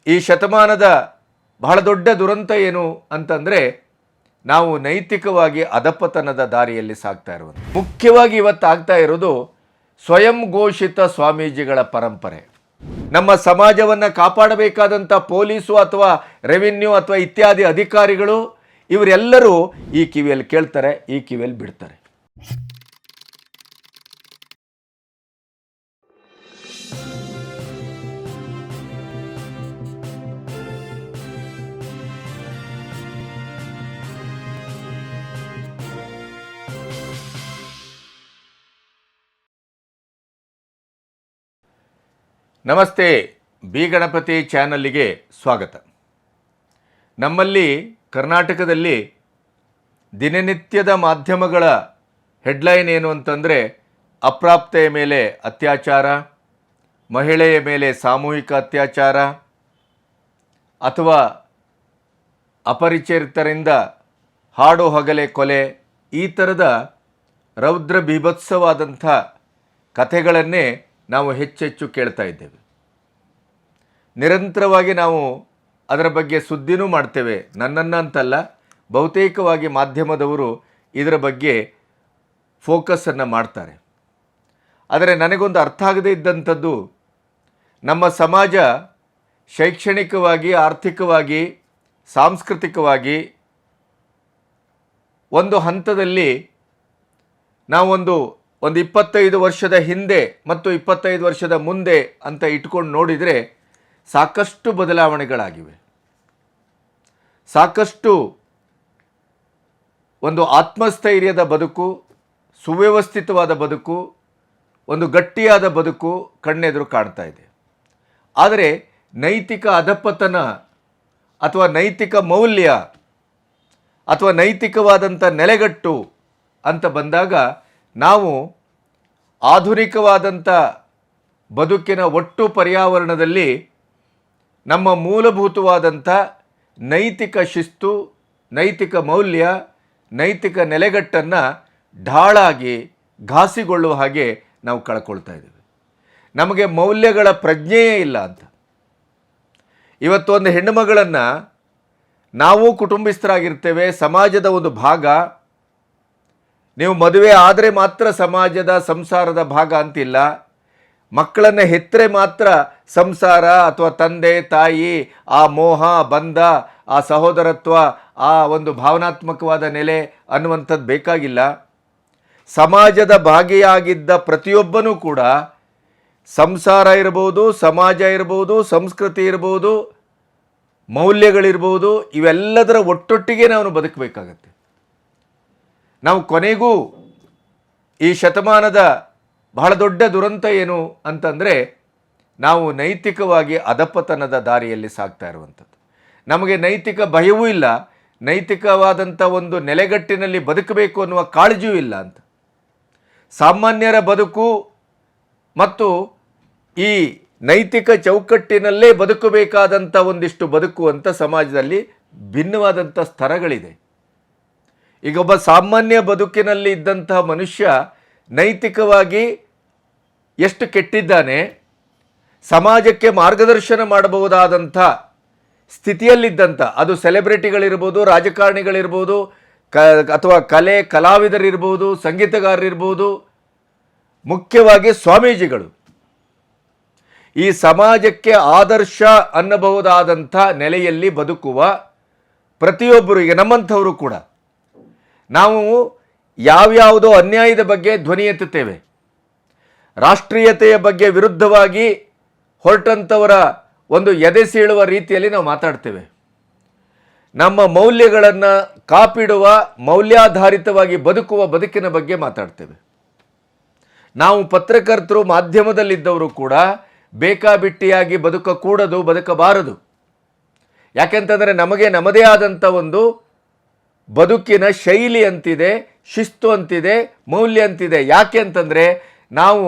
ಈ ಶತಮಾನದ ಬಹಳ ದೊಡ್ಡ ದುರಂತ ಏನು ಅಂತಂದರೆ ನಾವು ನೈತಿಕವಾಗಿ ಅಧಪತನದ ದಾರಿಯಲ್ಲಿ ಸಾಗ್ತಾ ಇರುವುದು. ಮುಖ್ಯವಾಗಿ ಇವತ್ತು ಆಗ್ತಾ ಇರೋದು ಸ್ವಯಂ ಘೋಷಿತ ಸ್ವಾಮೀಜಿಗಳ ಪರಂಪರೆ. ನಮ್ಮ ಸಮಾಜವನ್ನು ಕಾಪಾಡಬೇಕಾದಂಥ ಪೊಲೀಸು ಅಥವಾ ರೆವಿನ್ಯೂ ಅಥವಾ ಇತ್ಯಾದಿ ಅಧಿಕಾರಿಗಳು ಇವರೆಲ್ಲರೂ ಈ ಕಿವಿಯಲ್ಲಿ ಕೇಳ್ತಾರೆ, ಈ ಕಿವಿಯಲ್ಲಿ ಬಿಡ್ತಾರೆ. ನಮಸ್ತೆ, ಬಿ ಗಣಪತಿ ಚಾನಲ್ಲಿಗೆ ಸ್ವಾಗತ. ನಮ್ಮಲ್ಲಿ ಕರ್ನಾಟಕದಲ್ಲಿ ದಿನನಿತ್ಯದ ಮಾಧ್ಯಮಗಳ ಹೆಡ್ಲೈನ್ ಏನು ಅಂತಂದರೆ ಅಪ್ರಾಪ್ತೆಯ ಮೇಲೆ ಅತ್ಯಾಚಾರ, ಮಹಿಳೆಯ ಮೇಲೆ ಸಾಮೂಹಿಕ ಅತ್ಯಾಚಾರ ಅಥವಾ ಅಪರಿಚಿತರಿಂದ ಹಾಡು ಹಗಲೇ ಕೊಲೆ, ಈ ಥರದ ರೌದ್ರ ಬೀಭತ್ಸವಾದಂಥ ಕಥೆಗಳನ್ನೇ ನಾವು ಹೆಚ್ಚೆಚ್ಚು ಕೇಳ್ತಾ ಇದ್ದೇವೆ. ನಿರಂತರವಾಗಿ ನಾವು ಅದರ ಬಗ್ಗೆ ಸುದ್ದಿನೂ ಮಾಡ್ತೇವೆ. ನನ್ನನ್ನು ಅಂತಲ್ಲ, ಬಹುತೇಕವಾಗಿ ಮಾಧ್ಯಮದವರು ಇದರ ಬಗ್ಗೆ ಫೋಕಸನ್ನು ಮಾಡ್ತಾರೆ. ಆದರೆ ನನಗೊಂದು ಅರ್ಥ ಆಗದೇ ಇದ್ದಂಥದ್ದು, ನಮ್ಮ ಸಮಾಜ ಶೈಕ್ಷಣಿಕವಾಗಿ, ಆರ್ಥಿಕವಾಗಿ, ಸಾಂಸ್ಕೃತಿಕವಾಗಿ ಒಂದು ಹಂತದಲ್ಲಿ ನಾವೊಂದು 25 ವರ್ಷದ ಹಿಂದೆ ಮತ್ತು 25 ವರ್ಷದ ಮುಂದೆ ಅಂತ ಇಟ್ಕೊಂಡು ನೋಡಿದರೆ ಸಾಕಷ್ಟು ಬದಲಾವಣೆಗಳಾಗಿವೆ. ಸಾಕಷ್ಟು ಒಂದು ಆತ್ಮಸ್ಥೈರ್ಯದ ಬದುಕು, ಸುವ್ಯವಸ್ಥಿತವಾದ ಬದುಕು, ಒಂದು ಗಟ್ಟಿಯಾದ ಬದುಕು ಕಣ್ಣೆದುರು ಕಾಣ್ತಾ ಇದೆ. ಆದರೆ ನೈತಿಕ ಅಧಪತನ ಅಥವಾ ನೈತಿಕ ಮೌಲ್ಯ ಅಥವಾ ನೈತಿಕವಾದಂಥ ನೆಲೆಗಟ್ಟು ಅಂತ ಬಂದಾಗ ನಾವು ಆಧುನಿಕವಾದಂಥ ಬದುಕಿನ ಒಟ್ಟು ಪರ್ಯಾವರಣದಲ್ಲಿ ನಮ್ಮ ಮೂಲಭೂತವಾದಂಥ ನೈತಿಕ ಶಿಸ್ತು, ನೈತಿಕ ಮೌಲ್ಯ, ನೈತಿಕ ನೆಲೆಗಟ್ಟನ್ನು ಢಾಳಾಗಿ ಘಾಸಿಗೊಳ್ಳುವ ಹಾಗೆ ನಾವು ಕಳ್ಕೊಳ್ತಾ ಇದ್ದೇವೆ. ನಮಗೆ ಮೌಲ್ಯಗಳ ಪ್ರಜ್ಞೆಯೇ ಇಲ್ಲ ಅಂತ. ಇವತ್ತೊಂದು ಹೆಣ್ಣುಮಗಳನ್ನು ನಾವು ಕುಟುಂಬಸ್ಥರಾಗಿರ್ತೇವೆ, ಸಮಾಜದ ಒಂದು ಭಾಗ. ನೀವು ಮದುವೆ ಆದರೆ ಮಾತ್ರ ಸಮಾಜದ ಸಂಸಾರದ ಭಾಗ ಅಂತಿಲ್ಲ. ಮಕ್ಕಳನ್ನು ಹೆತ್ತರೆ ಮಾತ್ರ ಸಂಸಾರ ಅಥವಾ ತಂದೆ ತಾಯಿ ಆ ಮೋಹ ಬಂಧ, ಆ ಸಹೋದರತ್ವ, ಆ ಒಂದು ಭಾವನಾತ್ಮಕವಾದ ನೆಲೆ ಅನ್ನುವಂಥದ್ದು ಬೇಕಾಗಿಲ್ಲ. ಸಮಾಜದ ಭಾಗಿಯಾಗಿದ್ದ ಪ್ರತಿಯೊಬ್ಬನೂ ಕೂಡ ಸಂಸಾರ ಇರ್ಬೋದು, ಸಮಾಜ ಇರ್ಬೋದು, ಸಂಸ್ಕೃತಿ ಇರ್ಬೋದು, ಮೌಲ್ಯಗಳಿರ್ಬೋದು, ಇವೆಲ್ಲದರ ಒಟ್ಟೊಟ್ಟಿಗೆ ನಾವು ಬದುಕಬೇಕಾಗತ್ತೆ. ನಾವು ಕೊನೆಗೂ ಈ ಶತಮಾನದ ಬಹಳ ದೊಡ್ಡ ದುರಂತ ಏನು ಅಂತಂದರೆ ನಾವು ನೈತಿಕವಾಗಿ ಅಧಪತನದ ದಾರಿಯಲ್ಲಿ ಸಾಗ್ತಾ ಇರುವಂಥದ್ದು. ನಮಗೆ ನೈತಿಕ ಭಯವೂ ಇಲ್ಲ, ನೈತಿಕವಾದಂಥ ಒಂದು ನೆಲೆಗಟ್ಟಿನಲ್ಲಿ ಬದುಕಬೇಕು ಅನ್ನುವ ಕಾಳಜಿಯೂ ಇಲ್ಲ ಅಂತ. ಸಾಮಾನ್ಯರ ಬದುಕು ಮತ್ತು ಈ ನೈತಿಕ ಚೌಕಟ್ಟಿನಲ್ಲೇ ಬದುಕಬೇಕಾದಂಥ ಒಂದಿಷ್ಟು ಬದುಕುವಂಥ ಸಮಾಜದಲ್ಲಿ ಭಿನ್ನವಾದಂಥ ಸ್ತರಗಳಿದೆ. ಈಗ ಒಬ್ಬ ಸಾಮಾನ್ಯ ಬದುಕಿನಲ್ಲಿ ಇದ್ದಂತಹ ಮನುಷ್ಯ ನೈತಿಕವಾಗಿ ಎಷ್ಟು ಕೆಟ್ಟಿದ್ದಾನೆ, ಸಮಾಜಕ್ಕೆ ಮಾರ್ಗದರ್ಶನ ಮಾಡಬಹುದಾದಂಥ ಸ್ಥಿತಿಯಲ್ಲಿದ್ದಂಥ, ಅದು ಸೆಲೆಬ್ರಿಟಿಗಳಿರ್ಬೋದು, ರಾಜಕಾರಣಿಗಳಿರ್ಬೋದು, ಅಥವಾ ಕಲಾವಿದರಿರ್ಬೋದು, ಸಂಗೀತಗಾರರಿರ್ಬೋದು, ಮುಖ್ಯವಾಗಿ ಸ್ವಾಮೀಜಿಗಳು, ಈ ಸಮಾಜಕ್ಕೆ ಆದರ್ಶ ಅನ್ನಬಹುದಾದಂಥ ನೆಲೆಯಲ್ಲಿ ಬದುಕುವ ಪ್ರತಿಯೊಬ್ಬರು, ಈಗ ನಮ್ಮಂಥವರು ಕೂಡ ನಾವು ಯಾವ್ಯಾವುದೋ ಅನ್ಯಾಯದ ಬಗ್ಗೆ ಧ್ವನಿ ಎತ್ತುತ್ತೇವೆ. ರಾಷ್ಟ್ರೀಯತೆಯ ಬಗ್ಗೆ ವಿರುದ್ಧವಾಗಿ ಹೊರಟಂಥವರ ಒಂದು ಎದೆ ಸೀಳುವ ರೀತಿಯಲ್ಲಿ ನಾವು ಮಾತಾಡ್ತೇವೆ. ನಮ್ಮ ಮೌಲ್ಯಗಳನ್ನು ಕಾಪಿಡುವ, ಮೌಲ್ಯಾಧಾರಿತವಾಗಿ ಬದುಕುವ ಬದುಕಿನ ಬಗ್ಗೆ ಮಾತಾಡ್ತೇವೆ. ನಾವು ಪತ್ರಕರ್ತರು, ಮಾಧ್ಯಮದಲ್ಲಿದ್ದವರು ಕೂಡ ಬೇಕಾಬಿಟ್ಟಿಯಾಗಿ ಬದುಕಕೂಡದು, ಬದುಕಬಾರದು. ಯಾಕೆಂತಂದರೆ ನಮಗೆ ನಮ್ಮದೇ ಆದಂಥ ಒಂದು ಬದುಕಿನ ಶೈಲಿ ಅಂತಿದೆ, ಶಿಸ್ತು ಅಂತಿದೆ, ಮೌಲ್ಯ ಅಂತಿದೆ. ಯಾಕೆ ಅಂತಂದರೆ ನಾವು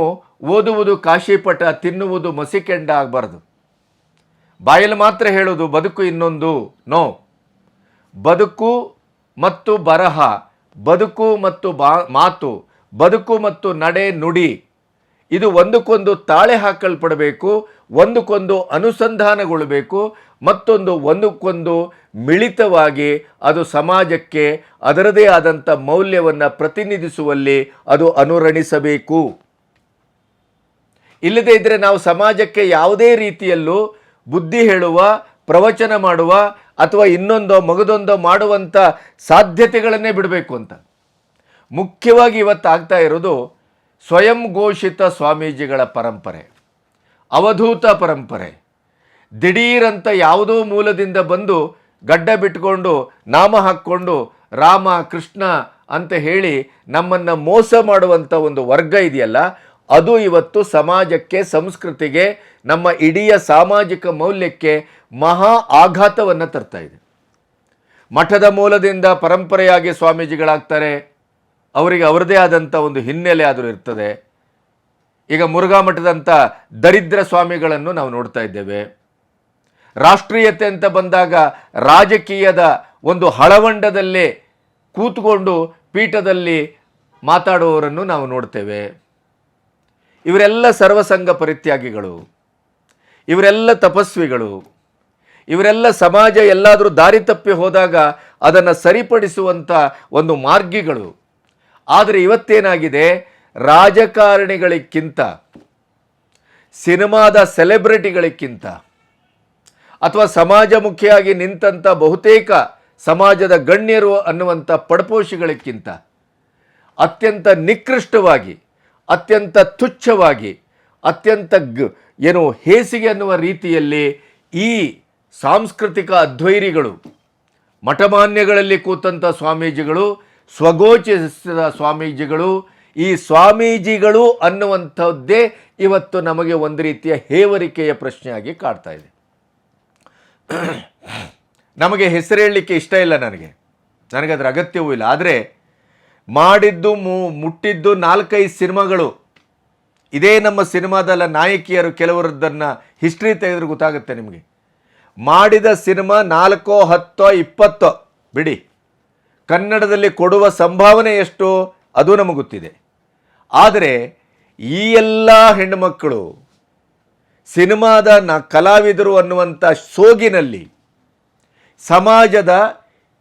ಓದುವುದು ಕಾಶಿಪಟ, ತಿನ್ನುವುದು ಮಸಿಕೆಂಡ ಆಗಬಾರ್ದು. ಬಾಯಲ್ಲಿ ಮಾತ್ರ ಹೇಳೋದು ಬದುಕು ಇನ್ನೊಂದು. ನೋ, ಬದುಕು ಮತ್ತು ಬರಹ, ಬದುಕು ಮತ್ತು ಮಾತು, ಬದುಕು ಮತ್ತು ನಡೆ ನುಡಿ, ಇದು ಒಂದಕ್ಕೊಂದು ತಾಳೆ ಹಾಕಲ್ಪಡಬೇಕು, ಒಂದಕ್ಕೊಂದು ಅನುಸಂಧಾನಗೊಳ್ಳಬೇಕು, ಮತ್ತೊಂದು ಒಂದಕ್ಕೊಂದು ಮಿಳಿತವಾಗಿ ಅದು ಸಮಾಜಕ್ಕೆ ಅದರದೇ ಆದಂಥ ಮೌಲ್ಯವನ್ನು ಪ್ರತಿನಿಧಿಸುವಲ್ಲಿ ಅದು ಅನುರಣಿಸಬೇಕು. ಇಲ್ಲದೇ ಇದ್ದರೆ ನಾವು ಸಮಾಜಕ್ಕೆ ಯಾವುದೇ ರೀತಿಯಲ್ಲೂ ಬುದ್ಧಿ ಹೇಳುವ, ಪ್ರವಚನ ಮಾಡುವ ಅಥವಾ ಇನ್ನೊಂದೋ ಮಗದೊಂದೋ ಮಾಡುವಂಥ ಸಾಧ್ಯತೆಗಳನ್ನೇ ಬಿಡಬೇಕು ಅಂತ. ಮುಖ್ಯವಾಗಿ ಇವತ್ತು ಆಗ್ತಾ ಇರೋದು ಸ್ವಯಂ ಘೋಷಿತ ಸ್ವಾಮೀಜಿಗಳ ಪರಂಪರೆ, ಅವಧೂತ ಪರಂಪರೆ. ದಿಢೀರಂತ ಯಾವುದೋ ಮೂಲದಿಂದ ಬಂದು ಗಡ್ಡ ಬಿಟ್ಕೊಂಡು ನಾಮ ಹಾಕ್ಕೊಂಡು ರಾಮ ಕೃಷ್ಣ ಅಂತ ಹೇಳಿ ನಮ್ಮನ್ನು ಮೋಸ ಮಾಡುವಂಥ ಒಂದು ವರ್ಗ ಇದೆಯಲ್ಲ, ಅದು ಇವತ್ತು ಸಮಾಜಕ್ಕೆ, ಸಂಸ್ಕೃತಿಗೆ, ನಮ್ಮ ಇಡೀ ಸಾಮಾಜಿಕ ಮೌಲ್ಯಕ್ಕೆ ಮಹಾ ಆಘಾತವನ್ನು ತರ್ತಾ ಇದೆ. ಮಠದ ಮೂಲದಿಂದ ಪರಂಪರೆಯಾಗಿ ಸ್ವಾಮೀಜಿಗಳಾಗ್ತಾರೆ, ಅವರಿಗೆ ಅವರದೇ ಆದಂಥ ಒಂದು ಹಿನ್ನೆಲೆ ಆದರೂ ಇರ್ತದೆ. ಈಗ ಮುರುಘಾ ಮಠದಂಥ ದರಿದ್ರ ಸ್ವಾಮಿಗಳನ್ನು ನಾವು ನೋಡ್ತಾ ಇದ್ದೇವೆ. ರಾಷ್ಟ್ರೀಯತೆ ಅಂತ ಬಂದಾಗ ರಾಜಕೀಯದ ಒಂದು ಹಳವಂಡದಲ್ಲೇ ಕೂತ್ಕೊಂಡು ಪೀಠದಲ್ಲಿ ಮಾತಾಡುವವರನ್ನು ನಾವು ನೋಡ್ತೇವೆ. ಇವರೆಲ್ಲ ಸರ್ವಸಂಗ ಪರಿತ್ಯಾಗಿಗಳು, ಇವರೆಲ್ಲ ತಪಸ್ವಿಗಳು, ಇವರೆಲ್ಲ ಸಮಾಜ ಎಲ್ಲಾದರೂ ದಾರಿ ತಪ್ಪಿ ಹೋದಾಗ ಅದನ್ನು ಸರಿಪಡಿಸುವಂಥ ಒಂದು ಮಾರ್ಗಿಗಳು. ಆದರೆ ಇವತ್ತೇನಾಗಿದೆ, ರಾಜಕಾರಣಿಗಳಿಗಿಂತ, ಸಿನಿಮಾದ ಸೆಲೆಬ್ರಿಟಿಗಳಿಗಿಂತ ಅಥವಾ ಸಮಾಜಮುಖಿಯಾಗಿ ನಿಂತಂಥ ಬಹುತೇಕ ಸಮಾಜದ ಗಣ್ಯರು ಅನ್ನುವಂಥ ಪಡಪೋಷಿಗಳಿಗಿಂತ ಅತ್ಯಂತ ನಿಕೃಷ್ಟವಾಗಿ, ಅತ್ಯಂತ ತುಚ್ಛವಾಗಿ, ಅತ್ಯಂತ ಹೇಸಿಗೆ ಅನ್ನುವ ರೀತಿಯಲ್ಲಿ ಈ ಸಾಂಸ್ಕೃತಿಕ ಅಧ್ವೈರಿಗಳು, ಮಠಮಾನ್ಯಗಳಲ್ಲಿ ಕೂತಂಥ ಸ್ವಾಮೀಜಿಗಳು, ಸ್ವಗೋಚಿಸಿದ ಸ್ವಾಮೀಜಿಗಳು, ಈ ಸ್ವಾಮೀಜಿಗಳು ಅನ್ನುವಂಥದ್ದೇ ಇವತ್ತು ನಮಗೆ ಒಂದು ರೀತಿಯ ಹೇವರಿಕೆಯ ಪ್ರಶ್ನೆಯಾಗಿ ಕಾಡ್ತಾ ಇದೆ. ನಮಗೆ ಹೆಸರು ಹೇಳಲಿಕ್ಕೆ ಇಷ್ಟ ಇಲ್ಲ, ನನಗದರ ಅಗತ್ಯವೂ ಇಲ್ಲ. ಆದರೆ ಮಾಡಿದ್ದು ಮುಟ್ಟಿದ್ದು 4-5 ಸಿನಿಮಾಗಳು. ಇದೇ ನಮ್ಮ ಸಿನಿಮಾದಲ್ಲ ನಾಯಕಿಯರು ಕೆಲವರದ್ದನ್ನು ಹಿಸ್ಟ್ರಿ ತೆಗೆದ್ರೆ ಗೊತ್ತಾಗುತ್ತೆ ನಿಮಗೆ. ಮಾಡಿದ ಸಿನಿಮಾ 4, 10, 20 ಬಿಡಿ, ಕನ್ನಡದಲ್ಲಿ ಕೊಡುವ ಸಂಭಾವನೆ ಎಷ್ಟು ಅದು ನಮಗೆ ಗೊತ್ತಿದೆ. ಆದರೆ ಈ ಎಲ್ಲ ಹೆಣ್ಣುಮಕ್ಕಳು ಸಿನಿಮಾದ ಕಲಾವಿದರು ಅನ್ನುವಂಥ ಸೋಗಿನಲ್ಲಿ ಸಮಾಜದ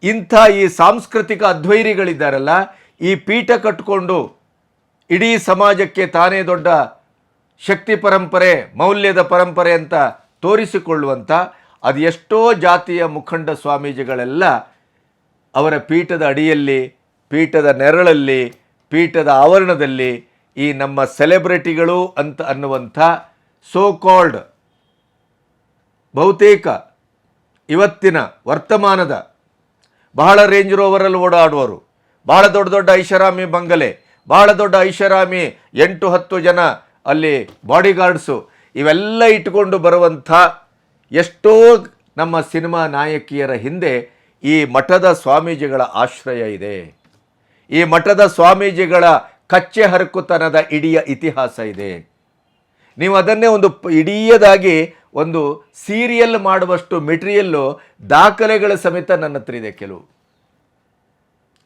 ಇಂಥ ಈ ಸಾಂಸ್ಕೃತಿಕ ಅಧ್ವೈರಿಗಳಿದ್ದಾರಲ್ಲ, ಈ ಪೀಠ ಕಟ್ಟಿಕೊಂಡು ಇಡೀ ಸಮಾಜಕ್ಕೆ ತಾನೇ ದೊಡ್ಡ ಶಕ್ತಿ ಪರಂಪರೆ, ಮೌಲ್ಯದ ಪರಂಪರೆ ಅಂತ ತೋರಿಸಿಕೊಳ್ಳುವಂಥ ಅದು ಎಷ್ಟೋ ಜಾತಿಯ ಮುಖಂಡ ಸ್ವಾಮೀಜಿಗಳೆಲ್ಲ ಅವರ ಪೀಠದ ಅಡಿಯಲ್ಲಿ, ಪೀಠದ ನೆರಳಲ್ಲಿ, ಪೀಠದ ಆವರಣದಲ್ಲಿ ಈ ನಮ್ಮ ಸೆಲೆಬ್ರಿಟಿಗಳು ಅಂತ ಅನ್ನುವಂಥ ಸೋ ಕಾಲ್ಡ್ ಬಹುತೇಕ ಇವತ್ತಿನ ವರ್ತಮಾನದ ಬಹಳ ರೇಂಜ್ ರೋವರಲ್ಲಿ ಓಡಾಡುವರು, ಬಹಳ ದೊಡ್ಡ ದೊಡ್ಡ ಐಷಾರಾಮಿ ಬಂಗಲೆ, ಬಹಳ ದೊಡ್ಡ ಐಷಾರಾಮಿ 8-10 ಜನ ಅಲ್ಲಿ ಬಾಡಿಗಾರ್ಡ್ಸು, ಇವೆಲ್ಲ ಇಟ್ಕೊಂಡು ಬರುವಂಥ ಎಷ್ಟೋ ನಮ್ಮ ಸಿನಿಮಾ ನಾಯಕಿಯರ ಹಿಂದೆ ಈ ಮಠದ ಸ್ವಾಮೀಜಿಗಳ ಆಶ್ರಯ ಇದೆ. ಈ ಮಠದ ಸ್ವಾಮೀಜಿಗಳ ಕಚ್ಚೆ ಹರಕುತನದ ಇಡೀ ಇತಿಹಾಸ ಇದೆ. ನೀವು ಅದನ್ನೇ ಒಂದು ಇಡೀಯದಾಗಿ ಒಂದು ಸೀರಿಯಲ್ ಮಾಡುವಷ್ಟು ಮೆಟೀರಿಯಲ್ಲು, ದಾಖಲೆಗಳ ಸಮೇತ ನನ್ನ ಹತ್ರ ಇದೆ ಕೆಲವು.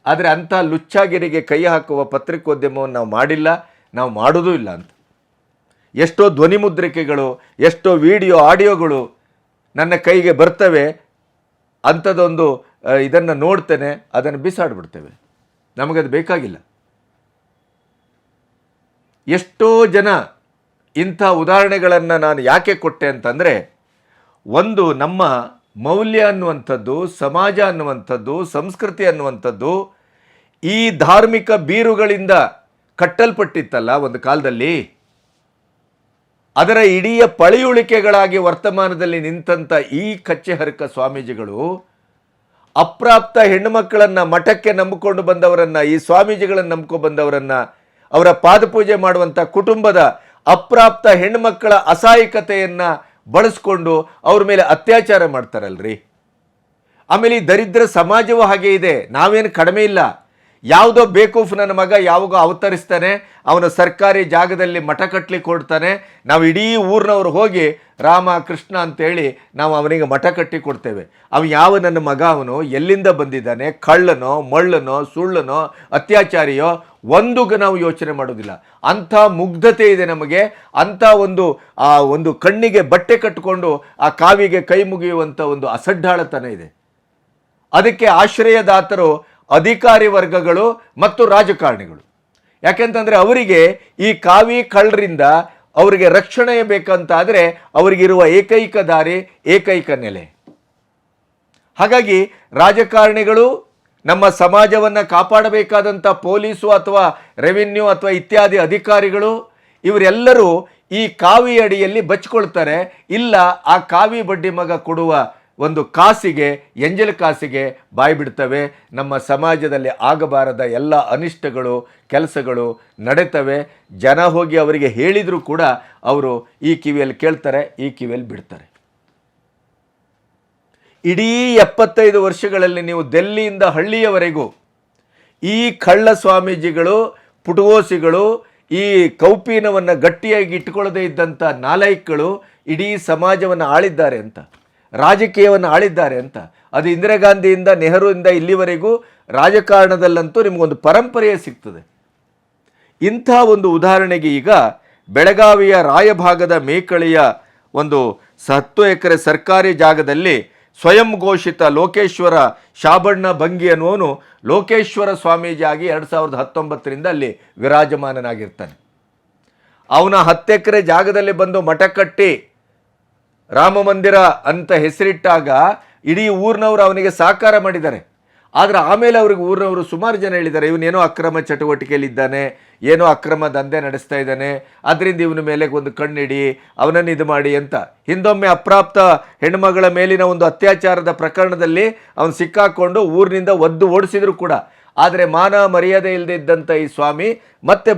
ಆದರೆ ಅಂಥ ಲುಚ್ಚಾಗಿರಿಗೆ ಕೈ ಹಾಕುವ ಪತ್ರಿಕೋದ್ಯಮವನ್ನು ನಾವು ಮಾಡಿಲ್ಲ, ನಾವು ಮಾಡೋದೂ ಇಲ್ಲ ಅಂತ. ಎಷ್ಟೋ ಧ್ವನಿ ಮುದ್ರಿಕೆಗಳು, ಎಷ್ಟೋ ವಿಡಿಯೋ ಆಡಿಯೋಗಳು ನನ್ನ ಕೈಗೆ ಬರ್ತವೆ. ಅಂಥದ್ದೊಂದು ಇದನ್ನು ನೋಡ್ತೇನೆ, ಅದನ್ನು ಬಿಸಾಡಿಬಿಡ್ತೇವೆ, ನಮಗದು ಬೇಕಾಗಿಲ್ಲ. ಎಷ್ಟೋ ಜನ ಇಂಥ ಉದಾಹರಣೆಗಳನ್ನು ನಾನು ಯಾಕೆ ಕೊಟ್ಟೆ ಅಂತಂದರೆ, ಒಂದು ನಮ್ಮ ಮೌಲ್ಯ ಅನ್ನುವಂಥದ್ದು, ಸಮಾಜ ಅನ್ನುವಂಥದ್ದು, ಸಂಸ್ಕೃತಿ ಅನ್ನುವಂಥದ್ದು ಈ ಧಾರ್ಮಿಕ ಬೀರುಗಳಿಂದ ಕಟ್ಟಲ್ಪಟ್ಟಿತ್ತಲ್ಲ ಒಂದು ಕಾಲದಲ್ಲಿ, ಅದರ ಇಡೀ ಪಳೆಯುಳಿಕೆಗಳಾಗಿ ವರ್ತಮಾನದಲ್ಲಿ ನಿಂತಂಥ ಈ ಕಚ್ಚೆ ಹರಕ ಸ್ವಾಮೀಜಿಗಳು ಅಪ್ರಾಪ್ತ ಹೆಣ್ಣುಮಕ್ಕಳನ್ನು ಮಠಕ್ಕೆ ನಂಬಿಕೊಂಡು ಬಂದವರನ್ನು, ಈ ಸ್ವಾಮೀಜಿಗಳನ್ನು ನಂಬ್ಕೊಂಡು ಬಂದವರನ್ನು, ಅವರ ಪಾದಪೂಜೆ ಮಾಡುವಂಥ ಕುಟುಂಬದ ಅಪ್ರಾಪ್ತ ಹೆಣ್ಣುಮಕ್ಕಳ ಅಸಹಾಯಕತೆಯನ್ನು ಬಳಸ್ಕೊಂಡು ಅವ್ರ ಮೇಲೆ ಅತ್ಯಾಚಾರ ಮಾಡ್ತಾರಲ್ರಿ. ಆಮೇಲೆ ಈ ದರಿದ್ರ ಸಮಾಜವೂ ಹಾಗೆ ಇದೆ, ನಾವೇನು ಕಡಿಮೆ ಇಲ್ಲ. ಯಾವುದೋ ಬೇಕೂಫ್ ನನ್ನ ಮಗ ಯಾವಾಗ ಅವತರಿಸ್ತಾನೆ, ಅವನ ಸರ್ಕಾರಿ ಜಾಗದಲ್ಲಿ ಮಠ ಕಟ್ಟಲಿಕ್ಕೆ ಕೊಡ್ತಾನೆ, ನಾವು ಇಡೀ ಊರಿನವ್ರು ಹೋಗಿ ರಾಮ ಕೃಷ್ಣ ಅಂತೇಳಿ ನಾವು ಅವನಿಗೆ ಮಠ ಕಟ್ಟಿ ಕೊಡ್ತೇವೆ. ಯಾವ ನನ್ನ ಮಗ, ಅವನು ಎಲ್ಲಿಂದ ಬಂದಿದ್ದಾನೆ, ಕಳ್ಳನೋ ಮಳ್ಳನೋ ಸುಳ್ಳನೋ ಅತ್ಯಾಚಾರಿಯೋ ಒಂದು ನಾವು ಯೋಚನೆ ಮಾಡೋದಿಲ್ಲ. ಅಂಥ ಮುಗ್ಧತೆ ಇದೆ ನಮಗೆ, ಅಂಥ ಒಂದು ಕಣ್ಣಿಗೆ ಬಟ್ಟೆ ಕಟ್ಟಿಕೊಂಡು ಆ ಕಾವಿಗೆ ಕೈ ಮುಗಿಯುವಂಥ ಒಂದು ಅಸಡ್ಡಾಳತನ ಇದೆ. ಅದಕ್ಕೆ ಆಶ್ರಯದಾತರು ಅಧಿಕಾರಿ ವರ್ಗಗಳು ಮತ್ತು ರಾಜಕಾರಣಿಗಳು. ಯಾಕೆಂತಂದರೆ ಅವರಿಗೆ ಈ ಕಾವಿ ಕಳ್ಳರಿಂದ ಅವರಿಗೆ ರಕ್ಷಣೆ ಬೇಕಂತಾದರೆ ಅವರಿಗಿರುವ ಏಕೈಕ ದಾರಿ, ಏಕೈಕ ನೆಲೆ. ಹಾಗಾಗಿ ರಾಜಕಾರಣಿಗಳು, ನಮ್ಮ ಸಮಾಜವನ್ನು ಕಾಪಾಡಬೇಕಾದಂಥ ಪೊಲೀಸು ಅಥವಾ ರೆವಿನ್ಯೂ ಅಥವಾ ಇತ್ಯಾದಿ ಅಧಿಕಾರಿಗಳು, ಇವರೆಲ್ಲರೂ ಈ ಕಾವಿ ಅಡಿಯಲ್ಲಿ ಬಚ್ಕೊಳ್ತಾರೆ. ಇಲ್ಲ, ಆ ಕಾವಿ ಬಡ್ಡಿ ಮಗ ಕೊಡುವ ಒಂದು ಕಾಸಿಗೆ, ಎಂಜಲ್ ಕಾಸಿಗೆ ಬಾಯಿ ಬಿಡ್ತವೆ. ನಮ್ಮ ಸಮಾಜದಲ್ಲಿ ಆಗಬಾರದ ಎಲ್ಲ ಅನಿಷ್ಟಗಳು, ಕೆಲಸಗಳು ನಡೀತವೆ. ಜನ ಹೋಗಿ ಅವರಿಗೆ ಹೇಳಿದರೂ ಕೂಡ ಅವರು ಈ ಕಿವಿಯಲ್ಲಿ ಕೇಳ್ತಾರೆ, ಈ ಕಿವಿಯಲ್ಲಿ ಬಿಡ್ತಾರೆ. ಇಡೀ 75 ವರ್ಷಗಳಲ್ಲಿ ನೀವು ದೆಲ್ಲಿಯಿಂದ ಹಳ್ಳಿಯವರೆಗೂ ಈ ಕಳ್ಳ ಸ್ವಾಮೀಜಿಗಳು, ಪುಟಗೋಸಿಗಳು, ಈ ಕೌಪೀನವನ್ನು ಗಟ್ಟಿಯಾಗಿ ಇಟ್ಟುಕೊಳ್ಳದೇ ಇದ್ದಂಥ ನಾಲಾಯಕ್ಗಳು ಇಡೀ ಸಮಾಜವನ್ನು ಆಳಿದ್ದಾರೆ ಅಂತ, ರಾಜಕೀಯವನ್ನು ಆಳಿದ್ದಾರೆ ಅಂತ. ಅದು ಇಂದಿರಾ ಗಾಂಧಿಯಿಂದ ನೆಹರುವಿಂದ ಇಲ್ಲಿವರೆಗೂ ರಾಜಕಾರಣದಲ್ಲಂತೂ ನಿಮಗೊಂದು ಪರಂಪರೆಯೇ ಸಿಗ್ತದೆ. ಇಂಥ ಒಂದು ಉದಾಹರಣೆಗೆ ಈಗ ಬೆಳಗಾವಿಯ ರಾಯಭಾಗದ ಮೇಕಳಿಯ ಒಂದು 10 ಎಕರೆ ಸರ್ಕಾರಿ ಜಾಗದಲ್ಲಿ ಸ್ವಯಂ ಘೋಷಿತ ಲೋಕೇಶ್ವರ ಶಾಬಣ್ಣ ಭಂಗಿ ಅನ್ನುವನು ಲೋಕೇಶ್ವರ ಸ್ವಾಮೀಜಿಯಾಗಿ 2019ರಿಂದ ಅಲ್ಲಿ ವಿರಾಜಮಾನನಾಗಿರ್ತಾನೆ. ಅವನ 10 ಎಕರೆ ಜಾಗದಲ್ಲಿ ಬಂದು ಮಠ ಕಟ್ಟಿ ರಾಮ ಮಂದಿರ ಅಂತ ಹೆಸರಿಟ್ಟಾಗ ಇಡೀ ಊರಿನವರು ಅವನಿಗೆ ಸಹಕಾರ ಮಾಡಿದ್ದಾರೆ. ಆದರೆ ಆಮೇಲೆ ಅವ್ರಿಗೆ ಊರಿನವರು ಸುಮಾರು ಜನ ಹೇಳಿದ್ದಾರೆ, ಇವನೇನೋ ಅಕ್ರಮ ಚಟುವಟಿಕೆಯಲ್ಲಿದ್ದಾನೆ, ಏನೋ ಅಕ್ರಮ ದಂಧೆ ನಡೆಸ್ತಾ ಇದ್ದಾನೆ, ಅದರಿಂದ ಇವನ ಮೇಲೆ ಒಂದು ಕಣ್ಣಿಡಿ, ಅವನನ್ನು ಇದು ಮಾಡಿ ಅಂತ. ಹಿಂದೊಮ್ಮೆ ಅಪ್ರಾಪ್ತ ಹೆಣ್ಮಗಳ ಮೇಲಿನ ಒಂದು ಅತ್ಯಾಚಾರದ ಪ್ರಕರಣದಲ್ಲಿ ಅವನು ಸಿಕ್ಕಾಕೊಂಡು ಊರಿನಿಂದ ಒದ್ದು ಓಡಿಸಿದ್ರು ಕೂಡ. ಆದರೆ ಮಾನ ಮರ್ಯಾದೆ ಇಲ್ಲದೆ ಇದ್ದಂಥ ಈ ಸ್ವಾಮಿ ಮತ್ತೆ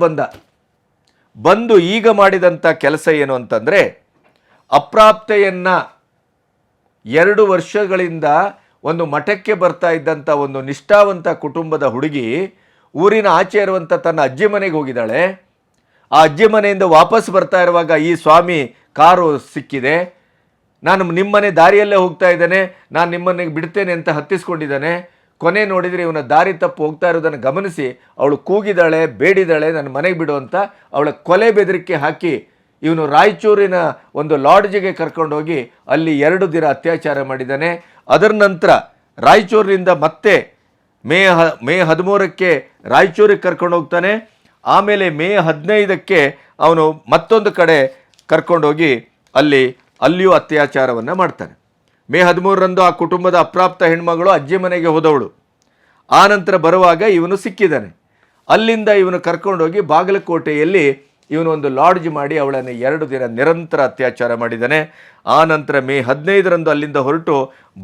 ಬಂದು ಈಗ ಮಾಡಿದಂಥ ಕೆಲಸ ಏನು ಅಂತಂದರೆ, ಅಪ್ರಾಪ್ತೆಯನ್ನು 2 ವರ್ಷಗಳಿಂದ ಒಂದು ಮಠಕ್ಕೆ ಬರ್ತಾ ಇದ್ದಂಥ ಒಂದು ನಿಷ್ಠಾವಂತ ಕುಟುಂಬದ ಹುಡುಗಿ ಊರಿನ ಆಚೆ ಇರುವಂಥ ತನ್ನ ಅಜ್ಜಿ ಮನೆಗೆ ಹೋಗಿದ್ದಾಳೆ. ಆ ಅಜ್ಜಿ ಮನೆಯಿಂದ ವಾಪಸ್ ಬರ್ತಾ ಇರುವಾಗ ಈ ಸ್ವಾಮಿ ಕಾರು ಸಿಕ್ಕಿದೆ, ನಾನು ನಿಮ್ಮನೆ ದಾರಿಯಲ್ಲೇ ಹೋಗ್ತಾ ಇದ್ದೇನೆ, ನಾನು ನಿಮ್ಮನೆಗೆ ಬಿಡ್ತೇನೆ ಅಂತ ಹತ್ತಿಸ್ಕೊಂಡಿದ್ದಾನೆ. ಕೊನೆ ನೋಡಿದರೆ ಇವನ ದಾರಿ ತಪ್ಪು ಹೋಗ್ತಾ ಇರೋದನ್ನು ಗಮನಿಸಿ ಅವಳು ಕೂಗಿದಾಳೆ, ಬೇಡಿದಾಳೆ, ನನ್ನ ಮನೆಗೆ ಬಿಡು ಅಂತ. ಅವಳ ಕೊಲೆ ಬೆದರಿಕೆ ಹಾಕಿ ಇವನು ರಾಯಚೂರಿನ ಒಂದು ಲಾಡ್ಜಿಗೆ ಕರ್ಕೊಂಡೋಗಿ ಅಲ್ಲಿ 2 ದಿನ ಅತ್ಯಾಚಾರ ಮಾಡಿದ್ದಾನೆ. ಅದರ ನಂತರ ರಾಯಚೂರಿನಿಂದ ಮತ್ತೆ ಮೇ 13ಕ್ಕೆ ರಾಯಚೂರಿಗೆ ಕರ್ಕೊಂಡು ಹೋಗ್ತಾನೆ. ಆಮೇಲೆ ಮೇ 15ಕ್ಕೆ ಅವನು ಮತ್ತೊಂದು ಕಡೆ ಕರ್ಕೊಂಡೋಗಿ ಅಲ್ಲಿಯೂ ಅತ್ಯಾಚಾರವನ್ನು ಮಾಡ್ತಾನೆ. ಮೇ 13ರಂದು ಆ ಕುಟುಂಬದ ಅಪ್ರಾಪ್ತ ಹೆಣ್ಮಗಳು ಅಜ್ಜಿ ಮನೆಗೆ ಹೋದವಳು. ಆ ನಂತರ ಬರುವಾಗ ಇವನು ಸಿಕ್ಕಿದ್ದಾನೆ. ಅಲ್ಲಿಂದ ಇವನು ಕರ್ಕೊಂಡೋಗಿ ಬಾಗಲಕೋಟೆಯಲ್ಲಿ ಇವನು ಒಂದು ಲಾಡ್ಜ್ ಮಾಡಿ ಅವಳನ್ನು 2 ದಿನ ನಿರಂತರ ಅತ್ಯಾಚಾರ ಮಾಡಿದ್ದಾನೆ. ಆ ನಂತರ ಮೇ 15ರಂದು ಅಲ್ಲಿಂದ ಹೊರಟು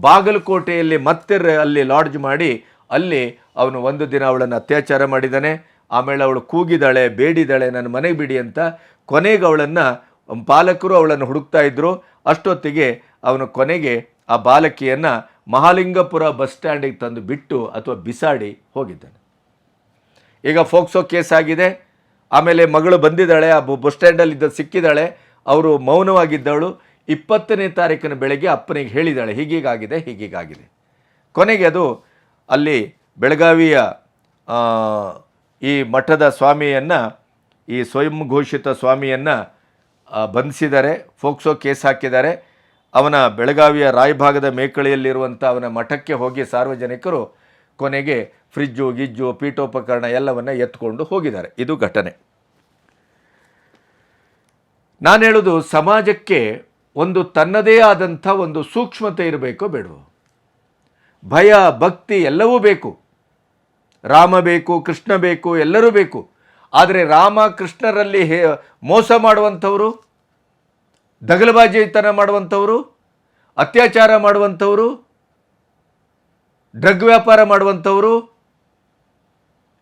ಬಾಗಲಕೋಟೆಯಲ್ಲಿ ಮತ್ತೆ ಅಲ್ಲಿ ಲಾಡ್ಜ್ ಮಾಡಿ ಅಲ್ಲಿ ಅವನು 1 ದಿನ ಅವಳನ್ನು ಅತ್ಯಾಚಾರ ಮಾಡಿದ್ದಾನೆ. ಆಮೇಲೆ ಅವಳು ಕೂಗಿದಾಳೆ, ಬೇಡಿದಾಳೆ, ನನ್ನ ಮನೆಗೆ ಬಿಡಿ ಅಂತ. ಕೊನೆಗೆ ಅವಳನ್ನು ಪಾಲಕರು ಅವಳನ್ನು ಹುಡುಕ್ತಾ ಇದ್ದರು. ಅಷ್ಟೊತ್ತಿಗೆ ಅವನು ಕೊನೆಗೆ ಆ ಬಾಲಕಿಯನ್ನು ಮಹಾಲಿಂಗಪುರ ಬಸ್ ಸ್ಟ್ಯಾಂಡಿಗೆ ತಂದು ಬಿಟ್ಟು ಅಥವಾ ಬಿಸಾಡಿ ಹೋಗಿದ್ದಾನೆ. ಈಗ ಫೋಕ್ಸೋ ಕೇಸ್ ಆಗಿದೆ. ಆಮೇಲೆ ಮಗಳು ಬಂದಿದ್ದಾಳೆ, ಆ ಬಸ್ ಸ್ಟ್ಯಾಂಡಲ್ಲಿದ್ದ ಸಿಕ್ಕಿದ್ದಾಳೆ. ಅವರು ಮೌನವಾಗಿದ್ದವಳು 20ನೇ ತಾರೀಕಿನ ಬೆಳಗ್ಗೆ ಅಪ್ಪನಿಗೆ ಹೇಳಿದ್ದಾಳೆ, ಹೀಗೀಗಾಗಿದೆ. ಕೊನೆಗೆ ಅದು ಅಲ್ಲಿ ಬೆಳಗಾವಿಯ ಈ ಮಠದ ಸ್ವಾಮಿಯನ್ನು, ಈ ಸ್ವಯಂ ಘೋಷಿತ ಸ್ವಾಮಿಯನ್ನು ಬಂಧಿಸಿದ್ದಾರೆ, ಫೋಕ್ಸೋ ಕೇಸ್ ಹಾಕಿದ್ದಾರೆ. ಅವನ ಬೆಳಗಾವಿಯ ರಾಯಭಾಗದ ಮೇಕಳಿಯಲ್ಲಿರುವಂಥ ಅವನ ಮಠಕ್ಕೆ ಹೋಗಿ ಸಾರ್ವಜನಿಕರು ಕೊನೆಗೆ ಫ್ರಿಜ್ಜು ಗಿಜ್ಜು ಪೀಠೋಪಕರಣ ಎಲ್ಲವನ್ನು ಎತ್ಕೊಂಡು ಹೋಗಿದ್ದಾರೆ. ಇದು ಘಟನೆ. ನಾನು ಹೇಳೋದು, ಸಮಾಜಕ್ಕೆ ಒಂದು ತನ್ನದೇ ಆದಂಥ ಒಂದು ಸೂಕ್ಷ್ಮತೆ ಇರಬೇಕೋ ಬೇಡವೋ? ಭಯ ಭಕ್ತಿ ಎಲ್ಲವೂ ಬೇಕು, ರಾಮ ಬೇಕು, ಕೃಷ್ಣ ಬೇಕು, ಎಲ್ಲರೂ ಬೇಕು. ಆದರೆ ರಾಮ ಕೃಷ್ಣರಲ್ಲಿ ಮೋಸ ಮಾಡುವಂಥವರು, ದಗಲಬಾಜಿತನ ಮಾಡುವಂಥವರು, ಅತ್ಯಾಚಾರ ಮಾಡುವಂಥವರು, ಡ್ರಗ್ ವ್ಯಾಪಾರ ಮಾಡುವಂಥವರು,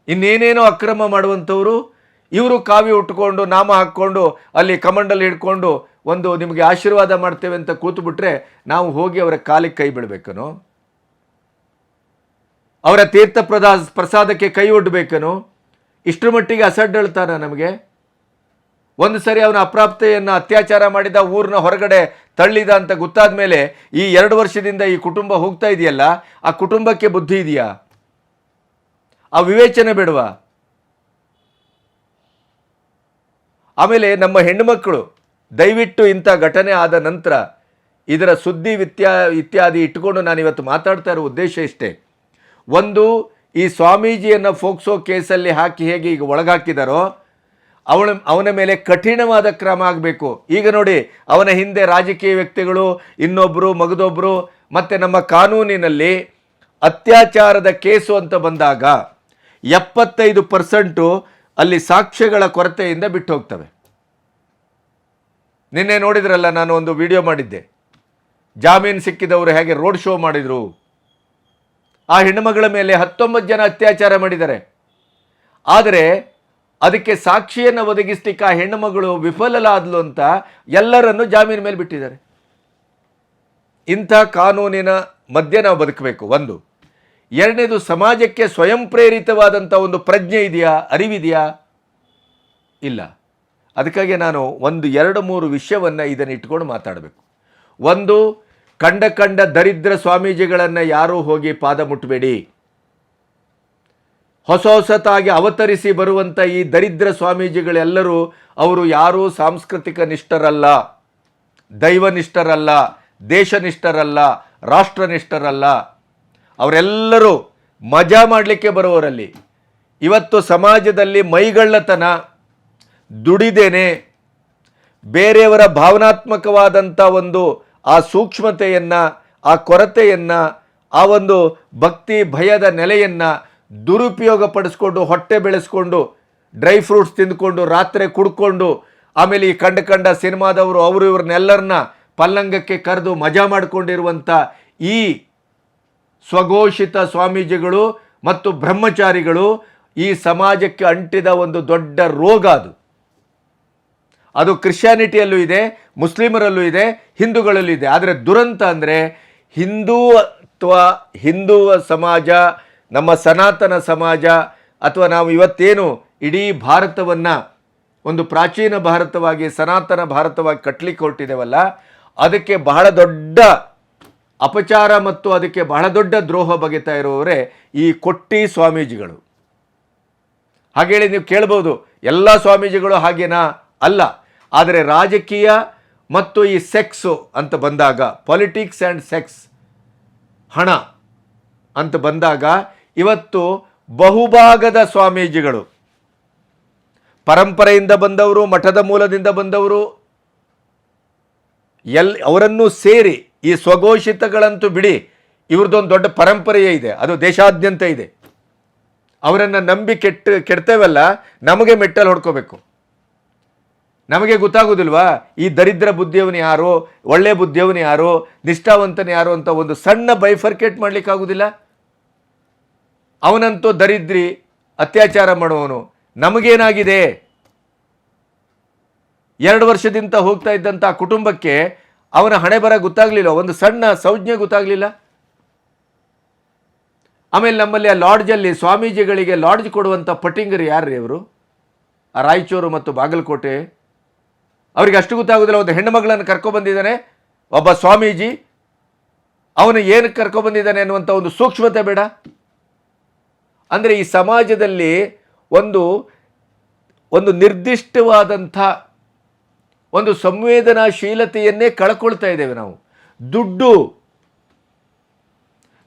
ಇನ್ನೇನೇನೋ ಅಕ್ರಮ ಮಾಡುವಂಥವರು, ಇವರು ಕಾವಿ ಉಟ್ಕೊಂಡು ನಾಮ ಹಾಕ್ಕೊಂಡು ಅಲ್ಲಿ ಕಮಂಡಲ್ಲಿ ಹಿಡ್ಕೊಂಡು ಒಂದು ನಿಮಗೆ ಆಶೀರ್ವಾದ ಮಾಡ್ತೇವೆ ಅಂತ ಕೂತ್ಬಿಟ್ರೆ ನಾವು ಹೋಗಿ ಅವರ ಕಾಲಿಗೆ ಕೈ ಬಿಡಬೇಕನೋ? ಅವರ ತೀರ್ಥ ಪ್ರಸಾದಕ್ಕೆ ಕೈ ಒಡ್ಡಬೇಕೇನು? ಇಷ್ಟರ ಮಟ್ಟಿಗೆ ಅಸಡ್ಡಳ್ತಾನ ನಮಗೆ? ಒಂದು ಸರಿ ಅವನ ಅಪ್ರಾಪ್ತೆಯನ್ನು ಅತ್ಯಾಚಾರ ಮಾಡಿದ, ಊರಿನ ಹೊರಗಡೆ ತಳ್ಳಿದ ಅಂತ ಗೊತ್ತಾದ ಮೇಲೆ ಈ 2 ವರ್ಷದಿಂದ ಈ ಕುಟುಂಬ ಹೋಗ್ತಾ ಇದೆಯಲ್ಲ, ಆ ಕುಟುಂಬಕ್ಕೆ ಬುದ್ಧಿ ಇದೆಯಾ? ಆ ವಿವೇಚನೆ ಬೇಡವಾ? ಆಮೇಲೆ ನಮ್ಮ ಹೆಣ್ಣುಮಕ್ಕಳು ದಯವಿಟ್ಟು ಇಂಥ ಘಟನೆ ಆದ ನಂತರ ಇದರ ಸುದ್ದಿ ಇತ್ಯಾದಿ ಇಟ್ಟುಕೊಂಡು ನಾನಿವತ್ತು ಮಾತಾಡ್ತಾ ಇರೋ ಉದ್ದೇಶ ಇಷ್ಟೇ. ಒಂದು, ಈ ಸ್ವಾಮೀಜಿಯನ್ನು ಫೋಕ್ಸೋ ಕೇಸಲ್ಲಿ ಹಾಕಿ ಹೇಗೆ ಈಗ ಒಳಗಾಕಿದಾರೋ ಅವನ ಮೇಲೆ ಕಠಿಣವಾದ ಕ್ರಮ ಆಗಬೇಕು. ಈಗ ನೋಡಿ, ಅವನ ಹಿಂದೆ ರಾಜಕೀಯ ವ್ಯಕ್ತಿಗಳು, ಇನ್ನೊಬ್ಬರು ಮಗದೊಬ್ಬರು, ಮತ್ತು ನಮ್ಮ ಕಾನೂನಿನಲ್ಲಿ ಅತ್ಯಾಚಾರದ ಕೇಸು ಅಂತ ಬಂದಾಗ 75% ಅಲ್ಲಿ ಸಾಕ್ಷ್ಯಗಳ ಕೊರತೆಯಿಂದ ಬಿಟ್ಟು ಹೋಗ್ತವೆ. ನಿನ್ನೆ ನೋಡಿದ್ರಲ್ಲ, ನಾನು ಒಂದು ವಿಡಿಯೋ ಮಾಡಿದ್ದೆ, ಜಾಮೀನು ಸಿಕ್ಕಿದವರು ಹೇಗೆ ರೋಡ್ ಶೋ ಮಾಡಿದರು. ಆ ಹೆಣ್ಣುಮಗಳ ಮೇಲೆ 19 ಜನ ಅತ್ಯಾಚಾರ ಮಾಡಿದ್ದಾರೆ. ಆದರೆ ಅದಕ್ಕೆ ಸಾಕ್ಷಿಯನ್ನು ಒದಗಿಸ್ಲಿಕ್ಕೆ ಆ ಹೆಣ್ಣುಮಗಳು ವಿಫಲಲಾದ್ಲು ಅಂತ ಎಲ್ಲರನ್ನು ಜಾಮೀನು ಮೇಲೆ ಬಿಟ್ಟಿದ್ದಾರೆ. ಇಂಥ ಕಾನೂನಿನ ಮಧ್ಯೆ ನಾವು ಬದುಕಬೇಕು. ಒಂದು. ಎರಡನೇದು, ಸಮಾಜಕ್ಕೆ ಸ್ವಯಂ ಪ್ರೇರಿತವಾದಂಥ ಒಂದು ಪ್ರಜ್ಞೆ ಇದೆಯಾ, ಅರಿವಿದೆಯಾ? ಇಲ್ಲ. ಅದಕ್ಕಾಗಿ ನಾನು 1, 2, 3 ವಿಷಯವನ್ನು ಇದನ್ನು ಇಟ್ಕೊಂಡು ಮಾತಾಡಬೇಕು. ಒಂದು, ಕಂಡ ದರಿದ್ರ ಸ್ವಾಮೀಜಿಗಳನ್ನು ಯಾರೂ ಹೋಗಿ ಪಾದ ಮುಟ್ಟಬೇಡಿ. ಹೊಸತಾಗಿ ಅವತರಿಸಿ ಬರುವಂಥ ಈ ದರಿದ್ರ ಸ್ವಾಮೀಜಿಗಳೆಲ್ಲರೂ ಅವರು ಯಾರೂ ಸಾಂಸ್ಕೃತಿಕ ನಿಷ್ಠರಲ್ಲ, ದೈವನಿಷ್ಠರಲ್ಲ, ದೇಶನಿಷ್ಠರಲ್ಲ, ರಾಷ್ಟ್ರನಿಷ್ಠರಲ್ಲ. ಅವರೆಲ್ಲರೂ ಮಜಾ ಮಾಡಲಿಕ್ಕೆ ಬರುವವರಲ್ಲಿ. ಇವತ್ತು ಸಮಾಜದಲ್ಲಿ ಮೈಗಳ್ಳತನ, ದುಡಿದೇನೆ, ಬೇರೆಯವರ ಭಾವನಾತ್ಮಕವಾದಂಥ ಒಂದು ಆ ಸೂಕ್ಷ್ಮತೆಯನ್ನು, ಆ ಕೊರತೆಯನ್ನು, ಆ ಒಂದು ಭಕ್ತಿ ಭಯದ ನೆಲೆಯನ್ನು ದುರುಪಯೋಗ ಪಡಿಸ್ಕೊಂಡು, ಹೊಟ್ಟೆ ಬೆಳೆಸ್ಕೊಂಡು, ಡ್ರೈ ಫ್ರೂಟ್ಸ್ ತಿಂದ್ಕೊಂಡು, ರಾತ್ರಿ ಕುಡ್ಕೊಂಡು, ಆಮೇಲೆ ಈ ಕಂಡ ಸಿನಿಮಾದವರು ಅವರು ಇವ್ರನ್ನೆಲ್ಲರನ್ನ ಪಲ್ಲಂಗಕ್ಕೆ ಕರೆದು ಮಜಾ ಮಾಡಿಕೊಂಡಿರುವಂಥ ಈ ಸ್ವಘೋಷಿತ ಸ್ವಾಮೀಜಿಗಳು ಮತ್ತು ಬ್ರಹ್ಮಚಾರಿಗಳು ಈ ಸಮಾಜಕ್ಕೆ ಅಂಟಿದ ಒಂದು ದೊಡ್ಡ ರೋಗ. ಅದು ಕ್ರಿಶ್ಚಿಯಾನಿಟಿಯಲ್ಲೂ ಇದೆ, ಮುಸ್ಲಿಮರಲ್ಲೂ ಇದೆ, ಹಿಂದೂಗಳಲ್ಲೂ ಇದೆ. ಆದರೆ ದುರಂತ ಅಂದರೆ ಹಿಂದೂ ಸಮಾಜ, ನಮ್ಮ ಸನಾತನ ಸಮಾಜ, ಅಥವಾ ನಾವು ಇವತ್ತೇನು ಇಡೀ ಭಾರತವನ್ನು ಒಂದು ಪ್ರಾಚೀನ ಭಾರತವಾಗಿ, ಸನಾತನ ಭಾರತವಾಗಿ ಕಟ್ಟಲಿಕ್ಕೆ ಹೊರಟಿದ್ದೇವಲ್ಲ, ಅದಕ್ಕೆ ಬಹಳ ದೊಡ್ಡ ಅಪಚಾರ ಮತ್ತು ಅದಕ್ಕೆ ಬಹಳ ದೊಡ್ಡ ದ್ರೋಹ ಬಗೆತಾ ಇರುವವರೇ ಈ ಕೊಟ್ಟಿ ಸ್ವಾಮೀಜಿಗಳು. ಹಾಗೇಳಿ ನೀವು ಕೇಳ್ಬೋದು, ಎಲ್ಲ ಸ್ವಾಮೀಜಿಗಳು ಹಾಗೇನಾ? ಅಲ್ಲ. ಆದರೆ ರಾಜಕೀಯ ಮತ್ತು ಈ ಸೆಕ್ಸು ಅಂತ ಬಂದಾಗ, ಪಾಲಿಟಿಕ್ಸ್ ಆ್ಯಂಡ್ ಸೆಕ್ಸ್, ಹಣ ಅಂತ ಬಂದಾಗ, ಇವತ್ತು ಬಹುಭಾಗದ ಸ್ವಾಮೀಜಿಗಳು ಪರಂಪರೆಯಿಂದ ಬಂದವರು, ಮಠದ ಮೂಲದಿಂದ ಬಂದವರು, ಅವರನ್ನು ಸೇರಿ ಈ ಸ್ವಘೋಷಿತಗಳಂತೂ ಬಿಡಿ, ಇವ್ರದ್ದೊಂದು ದೊಡ್ಡ ಪರಂಪರೆಯೇ ಇದೆ, ಅದು ದೇಶಾದ್ಯಂತ ಇದೆ. ಅವರನ್ನು ನಂಬಿ ಕೆಡ್ತೇವಲ್ಲ, ನಮಗೆ ಮೆಟ್ಟಲು ಹೊಡ್ಕೋಬೇಕು. ನಮಗೆ ಗೊತ್ತಾಗೋದಿಲ್ವಾ ಈ ದರಿದ್ರ ಬುದ್ಧಿಯವನು ಯಾರು, ಒಳ್ಳೆ ಬುದ್ಧಿಯವನು ಯಾರು, ನಿಷ್ಠಾವಂತನ ಯಾರು ಅಂತ ಒಂದು ಸಣ್ಣ ಬೈಫರ್ಕೇಟ್ ಮಾಡಲಿಕ್ಕಾಗೋದಿಲ್ಲ. ಅವನಂತೂ ದರಿದ್ರಿ, ಅತ್ಯಾಚಾರ ಮಾಡುವವನು. ನಮಗೇನಾಗಿದೆ? 2 ವರ್ಷದಿಂದ ಹೋಗ್ತಾ ಇದ್ದಂಥ ಕುಟುಂಬಕ್ಕೆ ಅವನ ಹಣೆ ಬರ ಗೊತ್ತಾಗಲಿಲ್ಲ, ಒಂದು ಸಣ್ಣ ಸಂಜ್ಞೆ ಗೊತ್ತಾಗಲಿಲ್ಲ. ಆಮೇಲೆ ನಮ್ಮಲ್ಲಿ ಆ ಲಾಡ್ಜಲ್ಲಿ ಸ್ವಾಮೀಜಿಗಳಿಗೆ ಲಾಡ್ಜ್ ಕೊಡುವಂಥ ಪಟ್ಟಿಂಗರು ಯಾರ್ರೀ ಅವರು? ಆ ರಾಯಚೂರು ಮತ್ತು ಬಾಗಲಕೋಟೆ. ಅವರಿಗೆ ಅಷ್ಟು ಗೊತ್ತಾಗೋದಿಲ್ಲ. ಒಂದು ಹೆಣ್ಣು ಮಗಳನ್ನು ಕರ್ಕೊಬಂದಿದ್ದಾನೆ ಒಬ್ಬ ಸ್ವಾಮೀಜಿ, ಅವನು ಏನಕ್ಕೆ ಕರ್ಕೊಬಂದಿದ್ದಾನೆ ಅನ್ನುವಂಥ ಒಂದು ಸೂಕ್ಷ್ಮತೆ ಬೇಡ? ಅಂದರೆ ಈ ಸಮಾಜದಲ್ಲಿ ಒಂದು ನಿರ್ದಿಷ್ಟವಾದಂಥ ಒಂದು ಸಂವೇದನಾಶೀಲತೆಯನ್ನೇ ಕಳ್ಕೊಳ್ತಾ ಇದ್ದೇವೆ ನಾವು.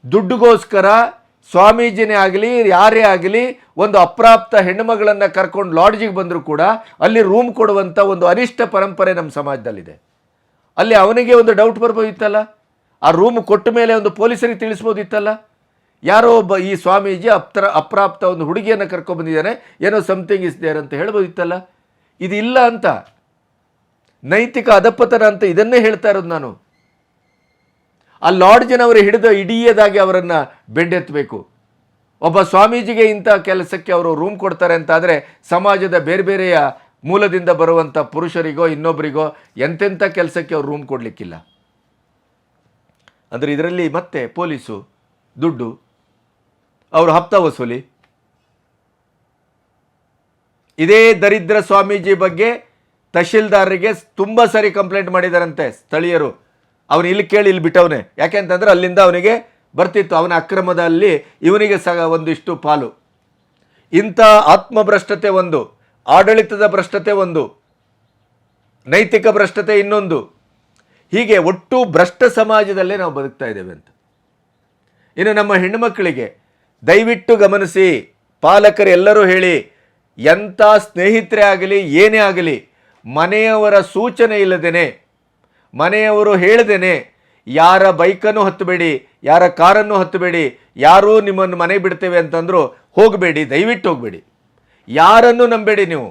ದುಡ್ಡುಗೋಸ್ಕರ ಸ್ವಾಮೀಜಿನೇ ಆಗಲಿ ಯಾರೇ ಆಗಲಿ ಒಂದು ಅಪ್ರಾಪ್ತ ಹೆಣ್ಣುಮಗಳನ್ನು ಕರ್ಕೊಂಡು ಲಾಡ್ಜಿಗೆ ಬಂದರೂ ಕೂಡ ಅಲ್ಲಿ ರೂಮ್ ಕೊಡುವಂಥ ಒಂದು ಅನಿಷ್ಟ ಪರಂಪರೆ ನಮ್ಮ ಸಮಾಜದಲ್ಲಿದೆ. ಅಲ್ಲಿ ಅವನಿಗೆ ಒಂದು ಡೌಟ್ ಬರ್ಬೋದಿತ್ತಲ್ಲ, ಆ ರೂಮ್ ಕೊಟ್ಟ ಮೇಲೆ ಒಂದು ಪೊಲೀಸರಿಗೆ ತಿಳಿಸ್ಬೋದಿತ್ತಲ್ಲ, ಯಾರೋ ಒಬ್ಬ ಈ ಸ್ವಾಮೀಜಿ ಅಪ್ರಾಪ್ತ ಒಂದು ಹುಡುಗಿಯನ್ನು ಕರ್ಕೊಂಡ್ಬಂದಿದ್ದಾನೆ, ಏನೋ ಸಮಥಿಂಗ್ ಇಸ್ ದೇರ್ ಅಂತ ಹೇಳ್ಬೋದಿತ್ತಲ್ಲ. ಇದಿಲ್ಲ ಅಂತ, ನೈತಿಕ ಅಧಪತನ ಅಂತ ಇದನ್ನೇ ಹೇಳ್ತಾ ಇರೋದು ನಾನು. ಆ ಲಾಡ್ಜಿನವರು ಹಿಡಿದು ಇಡೀದಾಗಿ ಅವರನ್ನು ಬೆಂಡೆತ್ತಬೇಕು. ಒಬ್ಬ ಸ್ವಾಮೀಜಿಗೆ ಇಂಥ ಕೆಲಸಕ್ಕೆ ಅವರು ರೂಮ್ ಕೊಡ್ತಾರೆ ಅಂತಾದರೆ ಸಮಾಜದ ಬೇರೆ ಬೇರೆಯ ಮೂಲದಿಂದ ಬರುವಂಥ ಪುರುಷರಿಗೋ ಇನ್ನೊಬ್ಬರಿಗೋ ಎಂತೆಂಥ ಕೆಲಸಕ್ಕೆ ಅವರು ರೂಮ್ ಕೊಡಲಿಕ್ಕಿಲ್ಲ. ಅಂದರೆ ಇದರಲ್ಲಿ ಮತ್ತೆ ಪೊಲೀಸು, ದುಡ್ಡು, ಅವರು ಹಪ್ತಾ ವಸೂಲಿ. ಇದೇ ದರಿದ್ರ ಸ್ವಾಮೀಜಿ ಬಗ್ಗೆ ತಹಶೀಲ್ದಾರರಿಗೆ ತುಂಬ ಸರಿ ಕಂಪ್ಲೇಂಟ್ ಮಾಡಿದಾರಂತೆ ಸ್ಥಳೀಯರು. ಅವನು ಇಲ್ಲಿ ಕೇಳಿ ಇಲ್ಲಿ ಬಿಟ್ಟವನೇ, ಯಾಕೆಂತಂದ್ರೆ ಅಲ್ಲಿಂದ ಅವನಿಗೆ ಬರ್ತಿತ್ತು ಅವನ ಅಕ್ರಮದಲ್ಲಿ ಇವನಿಗೆ ಸಹ ಒಂದಿಷ್ಟು ಪಾಲು. ಇಂಥ ಆತ್ಮಭ್ರಷ್ಟತೆ ಒಂದು, ಆಡಳಿತದ ಭ್ರಷ್ಟತೆ ಒಂದು, ನೈತಿಕ ಭ್ರಷ್ಟತೆ ಇನ್ನೊಂದು, ಹೀಗೆ ಒಟ್ಟು ಭ್ರಷ್ಟ ಸಮಾಜದಲ್ಲೇ ನಾವು ಬದುಕ್ತಾ ಇದ್ದೇವೆ ಅಂತ. ಇನ್ನು ನಮ್ಮ ಹೆಣ್ಣುಮಕ್ಕಳಿಗೆ ದಯವಿಟ್ಟು ಗಮನಿಸಿ, ಪಾಲಕರು ಎಲ್ಲರೂ ಹೇಳಿ, ಎಂಥ ಸ್ನೇಹಿತರೇ ಆಗಲಿ ಏನೇ ಆಗಲಿ ಮನೆಯವರ ಸೂಚನೆ ಇಲ್ಲದೇನೆ, ಮನೆಯವರು ಹೇಳ್ದೇನೆ ಯಾರ ಬೈಕನ್ನು ಹತ್ತಬೇಡಿ, ಯಾರ ಕಾರನ್ನು ಹತ್ತಬೇಡಿ, ಯಾರೂ ನಿಮ್ಮನ್ನು ಮನೆ ಬಿಡ್ತೇವೆ ಅಂತಂದ್ರು ಹೋಗಬೇಡಿ, ದಯವಿಟ್ಟು ಹೋಗಬೇಡಿ. ಯಾರನ್ನು ನಂಬೇಡಿ, ನೀವು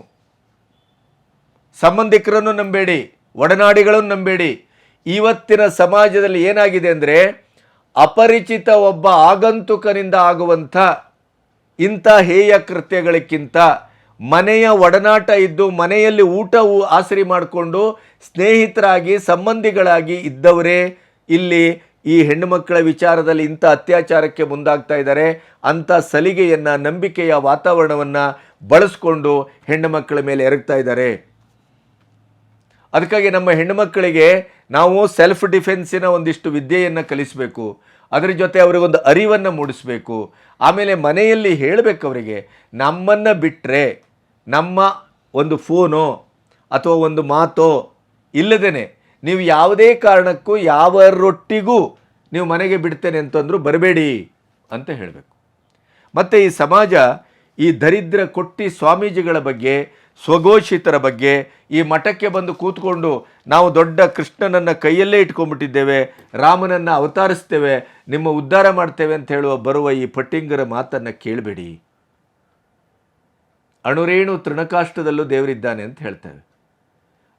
ಸಂಬಂಧಿಕರನ್ನು ನಂಬೇಡಿ, ಒಡನಾಡಿಗಳನ್ನು ನಂಬೇಡಿ. ಇವತ್ತಿನ ಸಮಾಜದಲ್ಲಿ ಏನಾಗಿದೆ ಅಂದರೆ, ಅಪರಿಚಿತ ಒಬ್ಬ ಆಗಂತುಕನಿಂದ ಆಗುವಂಥ ಇಂಥ ಹೇಯ ಕೃತ್ಯಗಳಕ್ಕಿಂತ ಮನೆಯ ಒಡನಾಟ ಇದ್ದು ಮನೆಯಲ್ಲಿ ಊಟ ಆಸರಿ ಮಾಡಿಕೊಂಡು ಸ್ನೇಹಿತರಾಗಿ ಸಂಬಂಧಿಗಳಾಗಿ ಇದ್ದವರೇ ಇಲ್ಲಿ ಈ ಹೆಣ್ಣುಮಕ್ಕಳ ವಿಚಾರದಲ್ಲಿ ಇಂಥ ಅತ್ಯಾಚಾರಕ್ಕೆ ಮುಂದಾಗ್ತಾ ಇದ್ದಾರೆ. ಅಂಥ ಸಲಿಗೆಯನ್ನು, ನಂಬಿಕೆಯ ವಾತಾವರಣವನ್ನು ಬಳಸ್ಕೊಂಡು ಹೆಣ್ಣು ಮಕ್ಕಳ ಮೇಲೆ ಎರಗ್ತಾ ಇದ್ದಾರೆ. ಅದಕ್ಕಾಗಿ ನಮ್ಮ ಹೆಣ್ಣುಮಕ್ಕಳಿಗೆ ನಾವು ಸೆಲ್ಫ್ ಡಿಫೆನ್ಸಿನ ಒಂದಿಷ್ಟು ವಿದ್ಯೆಯನ್ನು ಕಲಿಸಬೇಕು. ಅದರ ಜೊತೆ ಅವರಿಗೊಂದು ಅರಿವನ್ನು ಮೂಡಿಸಬೇಕು. ಆಮೇಲೆ ಮನೆಯಲ್ಲಿ ಹೇಳಬೇಕು ಅವರಿಗೆ, ನಮ್ಮನ್ನು ಬಿಟ್ಟರೆ ನಮ್ಮ ಒಂದು ಫೋನೋ ಅಥವಾ ಒಂದು ಮಾತೋ ಇಲ್ಲದೇ ನೀವು ಯಾವುದೇ ಕಾರಣಕ್ಕೂ ಯಾವರೊಟ್ಟಿಗೂ ನೀವು ಮನೆಗೆ ಬಿಡ್ತೇನೆ ಅಂತಂದರೂ ಬರಬೇಡಿ ಅಂತ ಹೇಳಬೇಕು. ಮತ್ತು ಈ ಸಮಾಜ ಈ ದರಿದ್ರ ಕೊಟ್ಟಿ ಸ್ವಾಮೀಜಿಗಳ ಬಗ್ಗೆ, ಸ್ವಘೋಷಿತರ ಬಗ್ಗೆ, ಈ ಮಠಕ್ಕೆ ಬಂದು ಕೂತ್ಕೊಂಡು ನಾವು ದೊಡ್ಡ ಕೃಷ್ಣನನ್ನು ಕೈಯಲ್ಲೇ ಇಟ್ಕೊಂಡ್ಬಿಟ್ಟಿದ್ದೇವೆ, ರಾಮನನ್ನು ಅವತರಿಸ್ತೇವೆ, ನಿಮ್ಮ ಉದ್ಧಾರ ಮಾಡ್ತೇವೆ ಅಂತ ಹೇಳುವ ಬರುವ ಈ ಪಟ್ಟಿಂಗರ ಮಾತನ್ನು ಕೇಳಬೇಡಿ. ಅಣುರೇಣು ತೃಣಕಾಷ್ಟದಲ್ಲೂ ದೇವರಿದ್ದಾನೆ ಅಂತ ಹೇಳ್ತೇವೆ.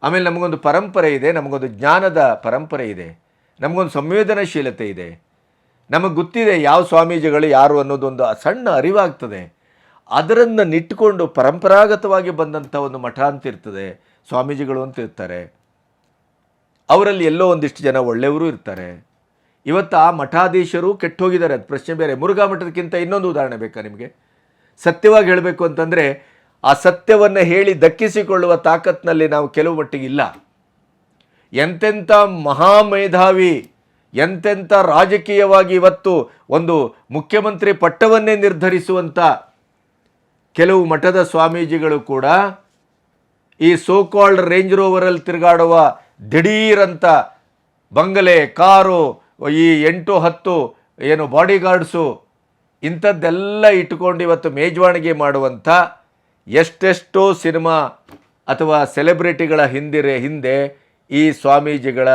ಆಮೇಲೆ ನಮಗೊಂದು ಪರಂಪರೆ ಇದೆ, ನಮಗೊಂದು ಜ್ಞಾನದ ಪರಂಪರೆ ಇದೆ, ನಮಗೊಂದು ಸಂವೇದನಾಶೀಲತೆ ಇದೆ. ನಮಗೆ ಗೊತ್ತಿದೆ ಯಾವ ಸ್ವಾಮೀಜಿಗಳು ಯಾರು ಅನ್ನೋದೊಂದು ಸಣ್ಣ ಅರಿವಾಗ್ತದೆ. ಅದರನ್ನು ನಿಟ್ಟುಕೊಂಡು ಪರಂಪರಾಗತವಾಗಿ ಬಂದಂಥ ಒಂದು ಮಠ ಅಂತ ಇರ್ತದೆ, ಸ್ವಾಮೀಜಿಗಳು ಅಂತ ಇರ್ತಾರೆ. ಅವರಲ್ಲಿ ಎಲ್ಲೋ ಒಂದಿಷ್ಟು ಜನ ಒಳ್ಳೆಯವರು ಇರ್ತಾರೆ. ಇವತ್ತು ಆ ಮಠಾಧೀಶರು ಕೆಟ್ಟೋಗಿದ್ದಾರೆ, ಅದು ಪ್ರಶ್ನೆ ಬೇರೆ. ಮುರುಘಾ ಮಠದಕ್ಕಿಂತ ಇನ್ನೊಂದು ಉದಾಹರಣೆ ಬೇಕಾ ನಿಮಗೆ? ಸತ್ಯವಾಗಿ ಹೇಳಬೇಕು ಅಂತಂದರೆ, ಆ ಸತ್ಯವನ್ನು ಹೇಳಿ ದಕ್ಕಿಸಿಕೊಳ್ಳುವ ತಾಕತ್ತಿನಲ್ಲಿ ನಾವು ಕೆಲವು ಮಟ್ಟಿಗೆ ಇಲ್ಲ. ಎಂತೆಂಥ ಮಹಾಮೇಧಾವಿ, ಎಂತೆಂಥ ರಾಜಕೀಯವಾಗಿ ಇವತ್ತು ಒಂದು ಮುಖ್ಯಮಂತ್ರಿ ಪಟ್ಟವನ್ನೇ ನಿರ್ಧರಿಸುವಂಥ ಕೆಲವು ಮಠದ ಸ್ವಾಮೀಜಿಗಳು ಕೂಡ ಈ ಸೋಕಾಲ್ಡ್ ರೇಂಜ್ ರೋವರಲ್ಲಿ ತಿರುಗಾಡುವ ದಿಢೀರಂಥ ಬಂಗಲೆ, ಕಾರು, ಈ 8-10 ಏನು ಬಾಡಿಗಾರ್ಡ್ಸು ಇಂಥದ್ದೆಲ್ಲ ಇಟ್ಟುಕೊಂಡು ಇವತ್ತು ಮೇಜವಾಣಿಗೆ ಮಾಡುವಂಥ ಎಷ್ಟೆಷ್ಟೋ ಸಿನಿಮಾ ಅಥವಾ ಸೆಲೆಬ್ರಿಟಿಗಳ ಹಿಂದೆ ಈ ಸ್ವಾಮೀಜಿಗಳ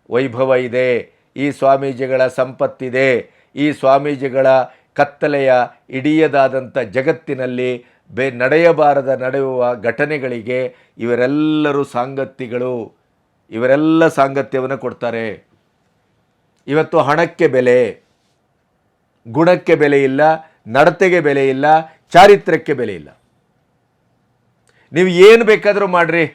ವೈಭವ ಇದೆ, ಈ ಸ್ವಾಮೀಜಿಗಳ ಸಂಪತ್ತಿದೆ, ಈ ಸ್ವಾಮೀಜಿಗಳ ಕತ್ತಲೆಯ ಇಡಿಯದಾದಂಥ ಜಗತ್ತಿನಲ್ಲಿ ನಡೆಯುವ ಘಟನೆಗಳಿಗೆ ಇವರೆಲ್ಲರೂ ಸಾಂಗತ್ಯಗಳು, ಇವರೆಲ್ಲ ಸಾಂಗತ್ಯವನ್ನು ಕೊಡ್ತಾರೆ. ಇವತ್ತು ಹಣಕ್ಕೆ ಬೆಲೆ, ಗುಣಕ್ಕೆ ಬೆಲೆ ಇಲ್ಲ, ನಡತೆಗೆ ಬೆಲೆ ಇಲ್ಲ, ಚಾರಿತ್ರ್ಯಕ್ಕೆ ಬೆಲೆ ಇಲ್ಲ. ನೀವು ಏನು ಬೇಕಾದರೂ ಮಾಡಿರಿ,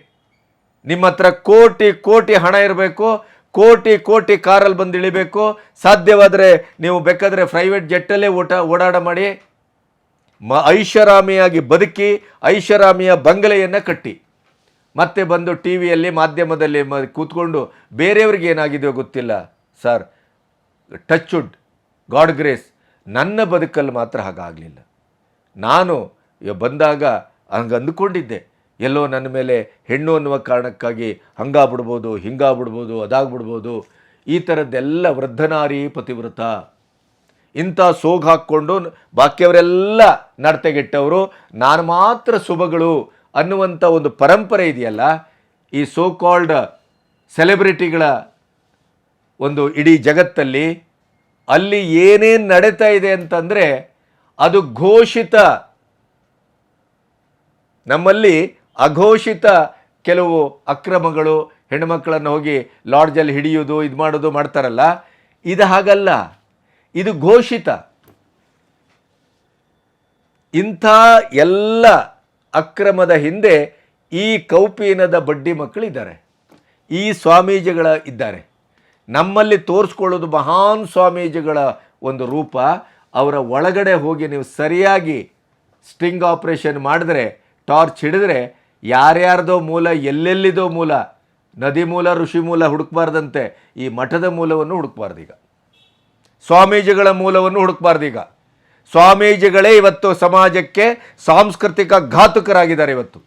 ನಿಮ್ಮ ಹತ್ರ ಕೋಟಿ ಕೋಟಿ ಹಣ ಇರಬೇಕು, ಕೋಟಿ ಕೋಟಿ ಕಾರಲ್ಲಿ ಬಂದು ಇಳಿಬೇಕು, ಸಾಧ್ಯವಾದರೆ ನೀವು ಬೇಕಾದರೆ ಪ್ರೈವೇಟ್ ಜೆಟ್ಟಲ್ಲೇ ಓಡಾಡ ಮಾಡಿ, ಐಷಾರಾಮಿಯಾಗಿ ಬದುಕಿ, ಐಷಾರಾಮಿಯ ಬಂಗಲೆಯನ್ನು ಕಟ್ಟಿ, ಮತ್ತೆ ಬಂದು ಟಿ ವಿಯಲ್ಲಿ ಮಾಧ್ಯಮದಲ್ಲಿ ಕೂತ್ಕೊಂಡು ಬೇರೆಯವ್ರಿಗೆ ಏನಾಗಿದೆಯೋ ಗೊತ್ತಿಲ್ಲ sir, touch wood, God grace, ನನ್ನ ಬದುಕಲ್ಲಿ ಮಾತ್ರ ಹಾಗಾಗಲಿಲ್ಲ. ನಾನು ಬಂದಾಗ ಹಂಗೆ ಅಂದುಕೊಂಡಿದ್ದೆ, ಎಲ್ಲೋ ನನ್ನ ಮೇಲೆ ಹೆಣ್ಣು ಅನ್ನುವ ಕಾರಣಕ್ಕಾಗಿ ಹಂಗಾಗ್ಬಿಡ್ಬೋದು, ಹಿಂಗಾಗ್ಬಿಡ್ಬೋದು, ಅದಾಗ್ಬಿಡ್ಬೋದು, ಈ ಥರದ್ದೆಲ್ಲ ವೃದ್ಧನಾರಿ ಪತಿವ್ರತ, ಇಂಥ ಸೋಗು ಹಾಕ್ಕೊಂಡು ಬಾಕಿಯವರೆಲ್ಲ ನಡತೆಗೆಟ್ಟವರು, ನಾನು ಮಾತ್ರ ಶುಭಗಳು ಅನ್ನುವಂಥ ಒಂದು ಪರಂಪರೆ ಇದೆಯಲ್ಲ, ಈ ಸೋ ಕಾಲ್ಡ್ ಸೆಲೆಬ್ರಿಟಿಗಳ ಒಂದು ಇಡೀ ಜಗತ್ತಲ್ಲಿ ಅಲ್ಲಿ ಏನೇನು ನಡೀತಾ ಇದೆ ಅಂತಂದರೆ ಅದು ಘೋಷಿತ. ನಮ್ಮಲ್ಲಿ ಅಘೋಷಿತ ಕೆಲವು ಅಕ್ರಮಗಳು, ಹೆಣ್ಣುಮಕ್ಕಳನ್ನು ಹೋಗಿ ಲಾಡ್ಜಲ್ಲಿ ಹಿಡಿಯೋದು, ಇದು ಮಾಡೋದು ಮಾಡ್ತಾರಲ್ಲ, ಇದು ಹಾಗಲ್ಲ, ಇದು ಘೋಷಿತ. ಇಂಥ ಎಲ್ಲ ಅಕ್ರಮದ ಹಿಂದೆ ಈ ಕೌಪೀನದ ಬಡ್ಡಿ ಮಕ್ಕಳಿದ್ದಾರೆ, ಈ ಸ್ವಾಮೀಜಿಗಳ ಇದ್ದಾರೆ. ನಮ್ಮಲ್ಲಿ ತೋರಿಸ್ಕೊಳ್ಳೋದು ಮಹಾನ್ ಸ್ವಾಮೀಜಿಗಳ ಒಂದು ರೂಪ, ಅವರ ಒಳಗಡೆ ಹೋಗಿ ನೀವು ಸರಿಯಾಗಿ ಸ್ಟಿಂಗ್ ಆಪರೇಷನ್ ಮಾಡಿದ್ರೆ, ಟಾರ್ಚ್ ಹಿಡಿದ್ರೆ ಯಾರ್ಯಾರ್ದೋ ಮೂಲ, ಎಲ್ಲೆಲ್ಲಿದೋ ಮೂಲ, ನದಿ ಮೂಲ, ಋಷಿ ಮೂಲ ಹುಡುಕ್ಬಾರ್ದಂತೆ ಈ ಮಠದ ಮೂಲವನ್ನು ಹುಡುಕ್ಬಾರ್ದೀಗ, ಸ್ವಾಮೀಜಿಗಳ ಮೂಲವನ್ನು ಹುಡುಕ್ಬಾರ್ದೀಗ. ಸ್ವಾಮೀಜಿಗಳೇ ಇವತ್ತು ಸಮಾಜಕ್ಕೆ ಸಾಂಸ್ಕೃತಿಕ ಘಾತುಕರಾಗಿದ್ದಾರೆ. ಇವತ್ತು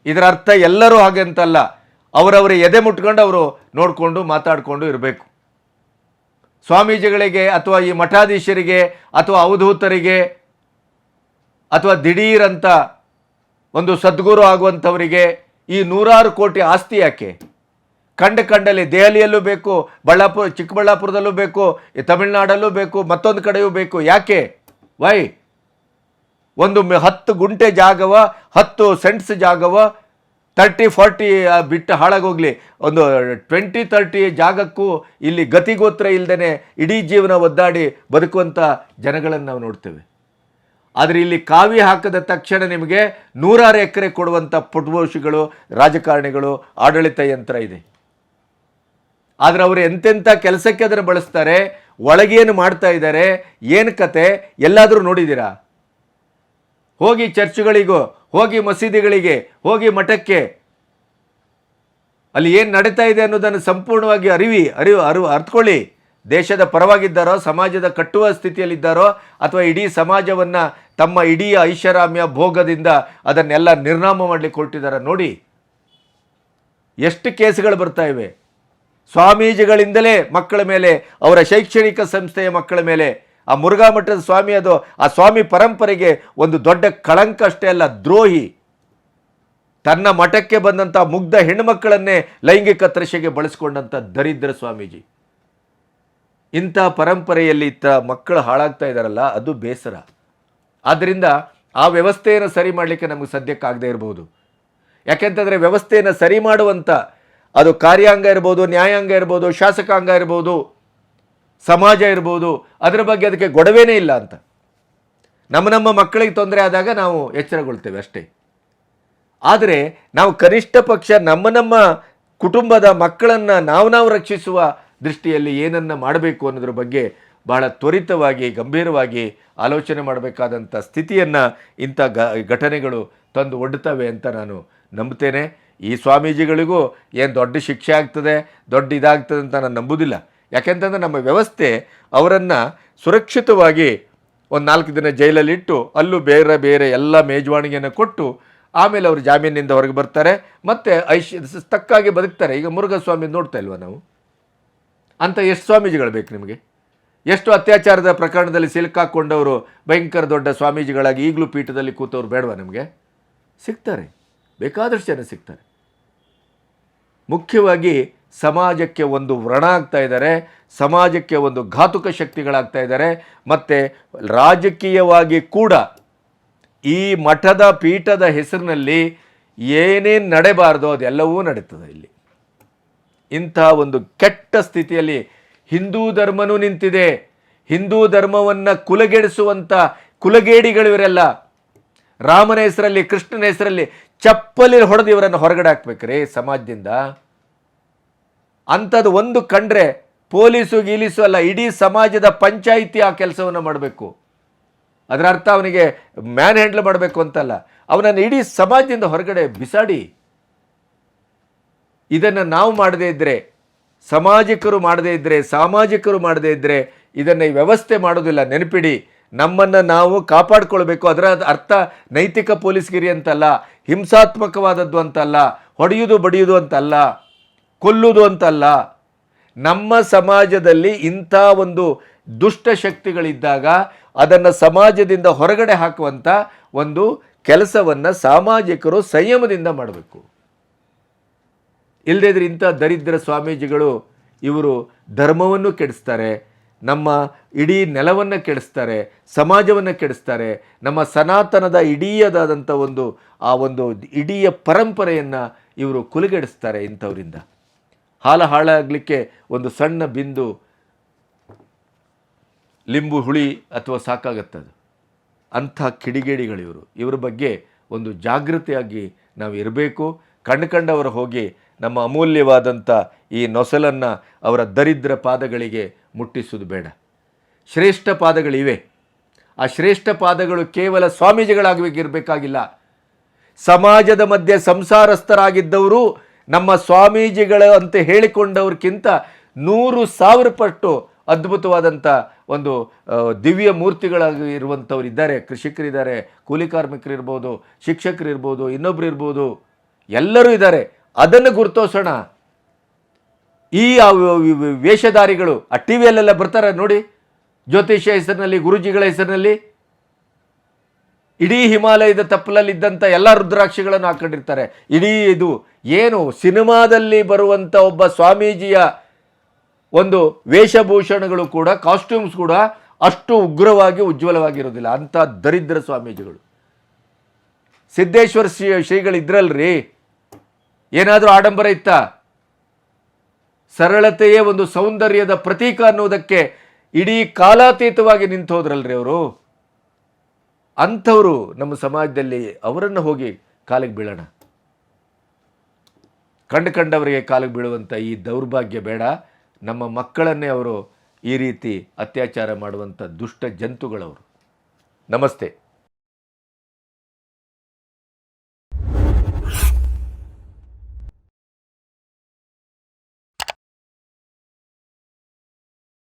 ಇದರ ಅರ್ಥ ಎಲ್ಲರೂ ಹಾಗೆ ಅಂತಲ್ಲ, ಅವರವರ ಎದೆ ಮುಟ್ಕೊಂಡು ಅವರು ನೋಡಿಕೊಂಡು ಮಾತಾಡಿಕೊಂಡು ಇರಬೇಕು. ಸ್ವಾಮೀಜಿಗಳಿಗೆ ಅಥವಾ ಈ ಮಠಾಧೀಶರಿಗೆ ಅಥವಾ ಅವಧೂತರಿಗೆ ಅಥವಾ ದಿಢೀರಂತ ಒಂದು ಸದ್ಗುರು ಆಗುವಂಥವರಿಗೆ ಈ 100 ಕೋಟಿ ಆಸ್ತಿ ಯಾಕೆ? ಕಂಡಲ್ಲಿ ದೆಹಲಿಯಲ್ಲೂ ಬೇಕು, ಚಿಕ್ಕಬಳ್ಳಾಪುರದಲ್ಲೂ ಬೇಕು, ತಮಿಳುನಾಡಲ್ಲೂ ಬೇಕು, ಮತ್ತೊಂದು ಕಡೆಯೂ ಬೇಕು. ಯಾಕೆ? ವೈ? ಒಂದು 10 ಗುಂಟೆ ಜಾಗವ, 10 ಸೆಂಟ್ಸ್ ಜಾಗವ 30-40 ಬಿಟ್ಟು ಹಾಳಾಗೋಗ್ಲಿ, ಒಂದು 20-30 ಜಾಗಕ್ಕೂ ಇಲ್ಲಿ ಗತಿಗೋತ್ರ ಇಲ್ಲದೇ ಇಡೀ ಜೀವನ ಒದ್ದಾಡಿ ಬದುಕುವಂಥ ಜನಗಳನ್ನು ನಾವು ನೋಡ್ತೇವೆ. ಆದರೆ ಇಲ್ಲಿ ಕಾವಿ ಹಾಕಿದ ತಕ್ಷಣ ನಿಮಗೆ 100 ಎಕರೆ ಕೊಡುವಂಥ ಪುಟ್ಬೋಷಿಗಳು, ರಾಜಕಾರಣಿಗಳು, ಆಡಳಿತ ಯಂತ್ರ ಇದೆ. ಆದರೆ ಅವರು ಎಂತೆಂಥ ಕೆಲಸಕ್ಕೆ ಅದನ್ನು ಬಳಸ್ತಾರೆ, ಒಳಗೇನು ಮಾಡ್ತಾ ಇದ್ದಾರೆ, ಏನು ಕತೆ ಎಲ್ಲಾದರೂ ನೋಡಿದ್ದೀರಾ? ಹೋಗಿ ಚರ್ಚ್ಗಳಿಗೋ, ಹೋಗಿ ಮಸೀದಿಗಳಿಗೆ, ಹೋಗಿ ಮಠಕ್ಕೆ, ಅಲ್ಲಿ ಏನು ನಡೀತಾ ಇದೆ ಅನ್ನೋದನ್ನು ಸಂಪೂರ್ಣವಾಗಿ ಅರ್ಥಕೊಳ್ಳಿ. ದೇಶದ ಪರವಾಗಿದ್ದಾರೋ, ಸಮಾಜದ ಕಟ್ಟುವ ಸ್ಥಿತಿಯಲ್ಲಿದ್ದಾರೋ, ಅಥವಾ ಇಡೀ ಸಮಾಜವನ್ನು ತಮ್ಮ ಇಡೀ ಐಷಾರಾಮ್ಯ ಭೋಗದಿಂದ ಅದನ್ನೆಲ್ಲ ನಿರ್ನಾಮ ಮಾಡಲಿಕ್ಕೆ ಹೊರಟಿದ್ದಾರೆ. ನೋಡಿ ಎಷ್ಟು ಕೇಸುಗಳು ಬರ್ತಾ ಇವೆ. ಸ್ವಾಮೀಜಿಗಳಿಂದಲೇ ಮಕ್ಕಳ ಮೇಲೆ, ಅವರ ಶೈಕ್ಷಣಿಕ ಸಂಸ್ಥೆಯ ಮಕ್ಕಳ ಮೇಲೆ, ಆ ಮುರುಘಾ ಮಠದ ಸ್ವಾಮಿ, ಅದು ಆ ಸ್ವಾಮಿ ಪರಂಪರೆಗೆ ಒಂದು ದೊಡ್ಡ ಕಳಂಕ ಅಷ್ಟೇ ಅಲ್ಲ, ದ್ರೋಹಿ. ತನ್ನ ಮಠಕ್ಕೆ ಬಂದಂಥ ಮುಗ್ಧ ಹೆಣ್ಣುಮಕ್ಕಳನ್ನೇ ಲೈಂಗಿಕ ತೃಷೆಗೆ ಬಳಸಿಕೊಂಡಂಥ ದರಿದ್ರ ಸ್ವಾಮೀಜಿ. ಇಂಥ ಪರಂಪರೆಯಲ್ಲಿ ಮಕ್ಕಳು ಹಾಳಾಗ್ತಾ ಇದ್ದಾರಲ್ಲ, ಅದು ಬೇಸರ. ಆದ್ದರಿಂದ ಆ ವ್ಯವಸ್ಥೆಯನ್ನು ಸರಿ ಮಾಡಲಿಕ್ಕೆ ನಮಗೆ ಸದ್ಯಕ್ಕಾಗದೇ ಇರ್ಬೋದು. ಯಾಕೆಂತಂದರೆ ವ್ಯವಸ್ಥೆಯನ್ನು ಸರಿ ಮಾಡುವಂಥ ಅದು ಕಾರ್ಯಾಂಗ ಇರ್ಬೋದು, ನ್ಯಾಯಾಂಗ ಇರ್ಬೋದು, ಶಾಸಕಾಂಗ ಇರ್ಬೋದು, ಸಮಾಜ ಇರ್ಬೋದು, ಅದರ ಬಗ್ಗೆ ಅದಕ್ಕೆ ಗೊಡವೆನೇ ಇಲ್ಲ ಅಂತ. ನಮ್ಮ ಮಕ್ಕಳಿಗೆ ತೊಂದರೆ ಆದಾಗ ನಾವು ಎಚ್ಚರಗೊಳ್ತೇವೆ ಅಷ್ಟೇ. ಆದರೆ ನಾವು ಕನಿಷ್ಠ ಪಕ್ಷ ನಮ್ಮ ಕುಟುಂಬದ ಮಕ್ಕಳನ್ನು ನಾವು ರಕ್ಷಿಸುವ ದೃಷ್ಟಿಯಲ್ಲಿ ಏನನ್ನು ಮಾಡಬೇಕು ಅನ್ನೋದ್ರ ಬಗ್ಗೆ ಬಹಳ ತ್ವರಿತವಾಗಿ, ಗಂಭೀರವಾಗಿ ಆಲೋಚನೆ ಮಾಡಬೇಕಾದಂಥ ಸ್ಥಿತಿಯನ್ನು ಇಂಥ ಘಟನೆಗಳು ತಂದು ಒಡ್ಡುತ್ತವೆ ಅಂತ ನಾನು ನಂಬುತ್ತೇನೆ. ಈ ಸ್ವಾಮೀಜಿಗಳಿಗೂ ಏನು ದೊಡ್ಡ ಶಿಕ್ಷೆ ಆಗ್ತದೆ, ದೊಡ್ಡ ಇದಾಗ್ತದೆ ಅಂತ ನಾನು ನಂಬುವುದಿಲ್ಲ. ಯಾಕೆಂತಂದರೆ ನಮ್ಮ ವ್ಯವಸ್ಥೆ ಅವರನ್ನು ಸುರಕ್ಷಿತವಾಗಿ ಒಂದು 4 ದಿನ ಜೈಲಲ್ಲಿಟ್ಟು ಅಲ್ಲೂ ಬೇರೆ ಬೇರೆ ಎಲ್ಲ ಮೇಜುವಾಣಿಗೆಯನ್ನು ಕೊಟ್ಟು ಆಮೇಲೆ ಅವರು ಜಾಮೀನಿಂದ ಹೊರಗೆ ಬರ್ತಾರೆ, ಮತ್ತು ತಕ್ಕಾಗಿ ಬದುಕ್ತಾರೆ. ಈಗ ಮುರುಘಸ್ವಾಮಿ ನೋಡ್ತಾ ಇಲ್ವ ನಾವು? ಅಂತ ಎಷ್ಟು ಸ್ವಾಮೀಜಿಗಳು ಬೇಕು ನಿಮಗೆ? ಎಷ್ಟು ಅತ್ಯಾಚಾರದ ಪ್ರಕರಣದಲ್ಲಿ ಸಿಲುಕಾಕೊಂಡವರು ಭಯಂಕರ ದೊಡ್ಡ ಸ್ವಾಮೀಜಿಗಳಾಗಿ ಈಗಲೂ ಪೀಠದಲ್ಲಿ ಕೂತವ್ರು ಬೇಡವಾ ನಿಮಗೆ? ಸಿಗ್ತಾರೆ, ಬೇಕಾದಷ್ಟು ಜನ ಸಿಗ್ತಾರೆ. ಮುಖ್ಯವಾಗಿ ಸಮಾಜಕ್ಕೆ ಒಂದು ವ್ರಣ ಆಗ್ತಾ ಇದ್ದಾರೆ, ಸಮಾಜಕ್ಕೆ ಒಂದು ಘಾತುಕ ಶಕ್ತಿಗಳಾಗ್ತಾ ಇದ್ದಾರೆ. ಮತ್ತು ರಾಜಕೀಯವಾಗಿ ಕೂಡ ಈ ಮಠದ ಪೀಠದ ಹೆಸರಿನಲ್ಲಿ ಏನೇನು ನಡೆಬಾರ್ದೋ ಅದೆಲ್ಲವೂ ನಡೀತದೆ ಇಲ್ಲಿ. ಇಂಥ ಒಂದು ಕೆಟ್ಟ ಸ್ಥಿತಿಯಲ್ಲಿ ಹಿಂದೂ ಧರ್ಮನೂ ನಿಂತಿದೆ. ಹಿಂದೂ ಧರ್ಮವನ್ನು ಕುಲಗೆಡಿಸುವಂಥ ಕುಲಗೇಡಿಗಳು ಇವರೆಲ್ಲ. ರಾಮನ ಹೆಸರಲ್ಲಿ, ಕೃಷ್ಣನ ಹೆಸರಲ್ಲಿ ಚಪ್ಪಲಿ ಹೊಡೆದು ಇವರನ್ನು ಹೊರಗಡೆ ಹಾಕ್ಬೇಕ್ರಿ ಸಮಾಜದಿಂದ. ಅಂಥದ್ದು ಒಂದು ಕಂಡ್ರೆ ಪೊಲೀಸು ಗೀಲಿಸು ಅಲ್ಲ, ಇಡೀ ಸಮಾಜದ ಪಂಚಾಯಿತಿ ಆ ಕೆಲಸವನ್ನು ಮಾಡಬೇಕು. ಅದರ ಅರ್ಥ ಅವನಿಗೆ ಮ್ಯಾನ್ ಹ್ಯಾಂಡಲ್ ಮಾಡಬೇಕು ಅಂತಲ್ಲ, ಅವನನ್ನು ಇಡೀ ಸಮಾಜದಿಂದ ಹೊರಗಡೆ ಬಿಸಾಡಿ. ಇದನ್ನು ನಾವು ಮಾಡದೇ ಇದ್ದರೆ, ಸಮಾಜಿಕರು ಮಾಡದೇ ಇದ್ದರೆ, ಸಾಮಾಜಿಕರು ಮಾಡದೇ ಇದ್ದರೆ ಇದನ್ನು ಈ ವ್ಯವಸ್ಥೆ ಮಾಡೋದಿಲ್ಲ. ನೆನಪಿಡಿ, ನಮ್ಮನ್ನು ನಾವು ಕಾಪಾಡಿಕೊಳ್ಬೇಕು. ಅದರ ಅರ್ಥ ನೈತಿಕ ಪೊಲೀಸ್ಗಿರಿ ಅಂತಲ್ಲ, ಹಿಂಸಾತ್ಮಕವಾದದ್ದು ಅಂತಲ್ಲ, ಹೊಡೆಯುವುದು ಬಡಿಯುವುದು ಅಂತಲ್ಲ, ಕೊಲ್ಲುವುದು ಅಂತಲ್ಲ. ನಮ್ಮ ಸಮಾಜದಲ್ಲಿ ಇಂಥ ಒಂದು ದುಷ್ಟ ಶಕ್ತಿಗಳಿದ್ದಾಗ ಅದನ್ನು ಸಮಾಜದಿಂದ ಹೊರಗಡೆ ಹಾಕುವಂಥ ಒಂದು ಕೆಲಸವನ್ನು ಸಾಮಾಜಿಕರು ಸಂಯಮದಿಂದ ಮಾಡಬೇಕು. ಇಲ್ಲದೇ ಇದ್ರೆ ಇಂಥ ದರಿದ್ರ ಸ್ವಾಮೀಜಿಗಳು ಇವರು ಧರ್ಮವನ್ನು ಕೆಡಿಸ್ತಾರೆ, ನಮ್ಮ ಇಡೀ ನೆಲವನ್ನು ಕೆಡಿಸ್ತಾರೆ, ಸಮಾಜವನ್ನು ಕೆಡಿಸ್ತಾರೆ, ನಮ್ಮ ಸನಾತನದ ಇಡೀದಾದಂಥ ಒಂದು ಇಡೀ ಪರಂಪರೆಯನ್ನು ಇವರು ಕುಲಗೆಡಿಸ್ತಾರೆ. ಇಂಥವರಿಂದ ಹಾಳಾಗಲಿಕ್ಕೆ ಒಂದು ಸಣ್ಣ ಬಿಂದು ಲಿಂಬು ಹುಳಿ ಅಥವಾ ಸಾಕಾಗತ್ತದು. ಅಂಥ ಕಿಡಿಗೇಡಿಗಳಿವರು. ಇವರ ಬಗ್ಗೆ ಒಂದು ಜಾಗೃತಿಯಾಗಿ ನಾವು ಇರಬೇಕು. ಕಂಡವರು ಹೋಗಿ ನಮ್ಮ ಅಮೂಲ್ಯವಾದಂಥ ಈ ನೊಸಲನ್ನು ಅವರ ದರಿದ್ರ ಪಾದಗಳಿಗೆ ಮುಟ್ಟಿಸೋದು ಬೇಡ. ಶ್ರೇಷ್ಠ ಪಾದಗಳಿವೆ. ಆ ಶ್ರೇಷ್ಠ ಪಾದಗಳು ಕೇವಲ ಸ್ವಾಮೀಜಿಗಳಾಗಬೇಕಿರಬೇಕಾಗಿಲ್ಲ. ಸಮಾಜದ ಮಧ್ಯೆ ಸಂಸಾರಸ್ಥರಾಗಿದ್ದವರು ನಮ್ಮ ಸ್ವಾಮೀಜಿಗಳು ಅಂತ ಹೇಳಿಕೊಂಡವ್ರಿಗಿಂತ 100,000 ಪಟ್ಟು ಅದ್ಭುತವಾದಂಥ ಒಂದು ದಿವ್ಯ ಮೂರ್ತಿಗಳಾಗಿ ಇರುವಂಥವ್ರು ಇದ್ದಾರೆ. ಕೃಷಿಕರಿದ್ದಾರೆ, ಕೂಲಿ ಕಾರ್ಮಿಕರಿರ್ಬೋದು, ಶಿಕ್ಷಕರಿರ್ಬೋದು, ಇನ್ನೊಬ್ರು ಇರ್ಬೋದು, ಎಲ್ಲರೂ ಇದ್ದಾರೆ. ಅದನ್ನು ಗುರುತಿಸೋಣ. ಈ ವೇಷಧಾರಿಗಳು ಆ ಟಿ ವಿಯಲ್ಲೆಲ್ಲ ಬರ್ತಾರೆ ನೋಡಿ, ಜ್ಯೋತಿಷ್ಯ ಹೆಸರಿನಲ್ಲಿ, ಗುರುಜಿಗಳ ಹೆಸರಿನಲ್ಲಿ ಇಡೀ ಹಿಮಾಲಯದ ತಪ್ಪಲಲ್ಲಿದ್ದಂಥ ಎಲ್ಲ ರುದ್ರಾಕ್ಷಿಗಳನ್ನು ಹಾಕೊಂಡಿರ್ತಾರೆ. ಇಡೀ ಇದು ಏನು ಸಿನಿಮಾದಲ್ಲಿ ಬರುವಂಥ ಒಬ್ಬ ಸ್ವಾಮೀಜಿಯ ಒಂದು ವೇಷಭೂಷಣಗಳು ಕೂಡ, ಕಾಸ್ಟ್ಯೂಮ್ಸ್ ಕೂಡ ಅಷ್ಟು ಉಗ್ರವಾಗಿ ಉಜ್ವಲವಾಗಿರೋದಿಲ್ಲ. ಅಂಥ ದರಿದ್ರ ಸ್ವಾಮೀಜಿಗಳು. ಸಿದ್ದೇಶ್ವರ ಶ್ರೀಗಳಿದ್ರಲ್ರಿ, ಏನಾದರೂ ಆಡಂಬರ ಇತ್ತ? ಸರಳತೆಯೇ ಒಂದು ಸೌಂದರ್ಯದ ಪ್ರತೀಕ ಅನ್ನೋದಕ್ಕೆ ಇಡೀ ಕಾಲಾತೀತವಾಗಿ ನಿಂತು ಹೋದ್ರಲ್ರಿ ಅವರು. ಅಂಥವರು ನಮ್ಮ ಸಮಾಜದಲ್ಲಿ, ಅವರನ್ನು ಹೋಗಿ ಕಾಲಿಗೆ ಬೀಳೋಣ. ಕಂಡವರಿಗೆ ಕಾಲಿಗೆ ಬೀಳುವಂಥ ಈ ದೌರ್ಭಾಗ್ಯ ಬೇಡ. ನಮ್ಮ ಮಕ್ಕಳನ್ನೇ ಅವರು ಈ ರೀತಿ ಅತ್ಯಾಚಾರ ಮಾಡುವಂಥ ದುಷ್ಟ ಜಂತುಗಳವರು. ನಮಸ್ತೆ.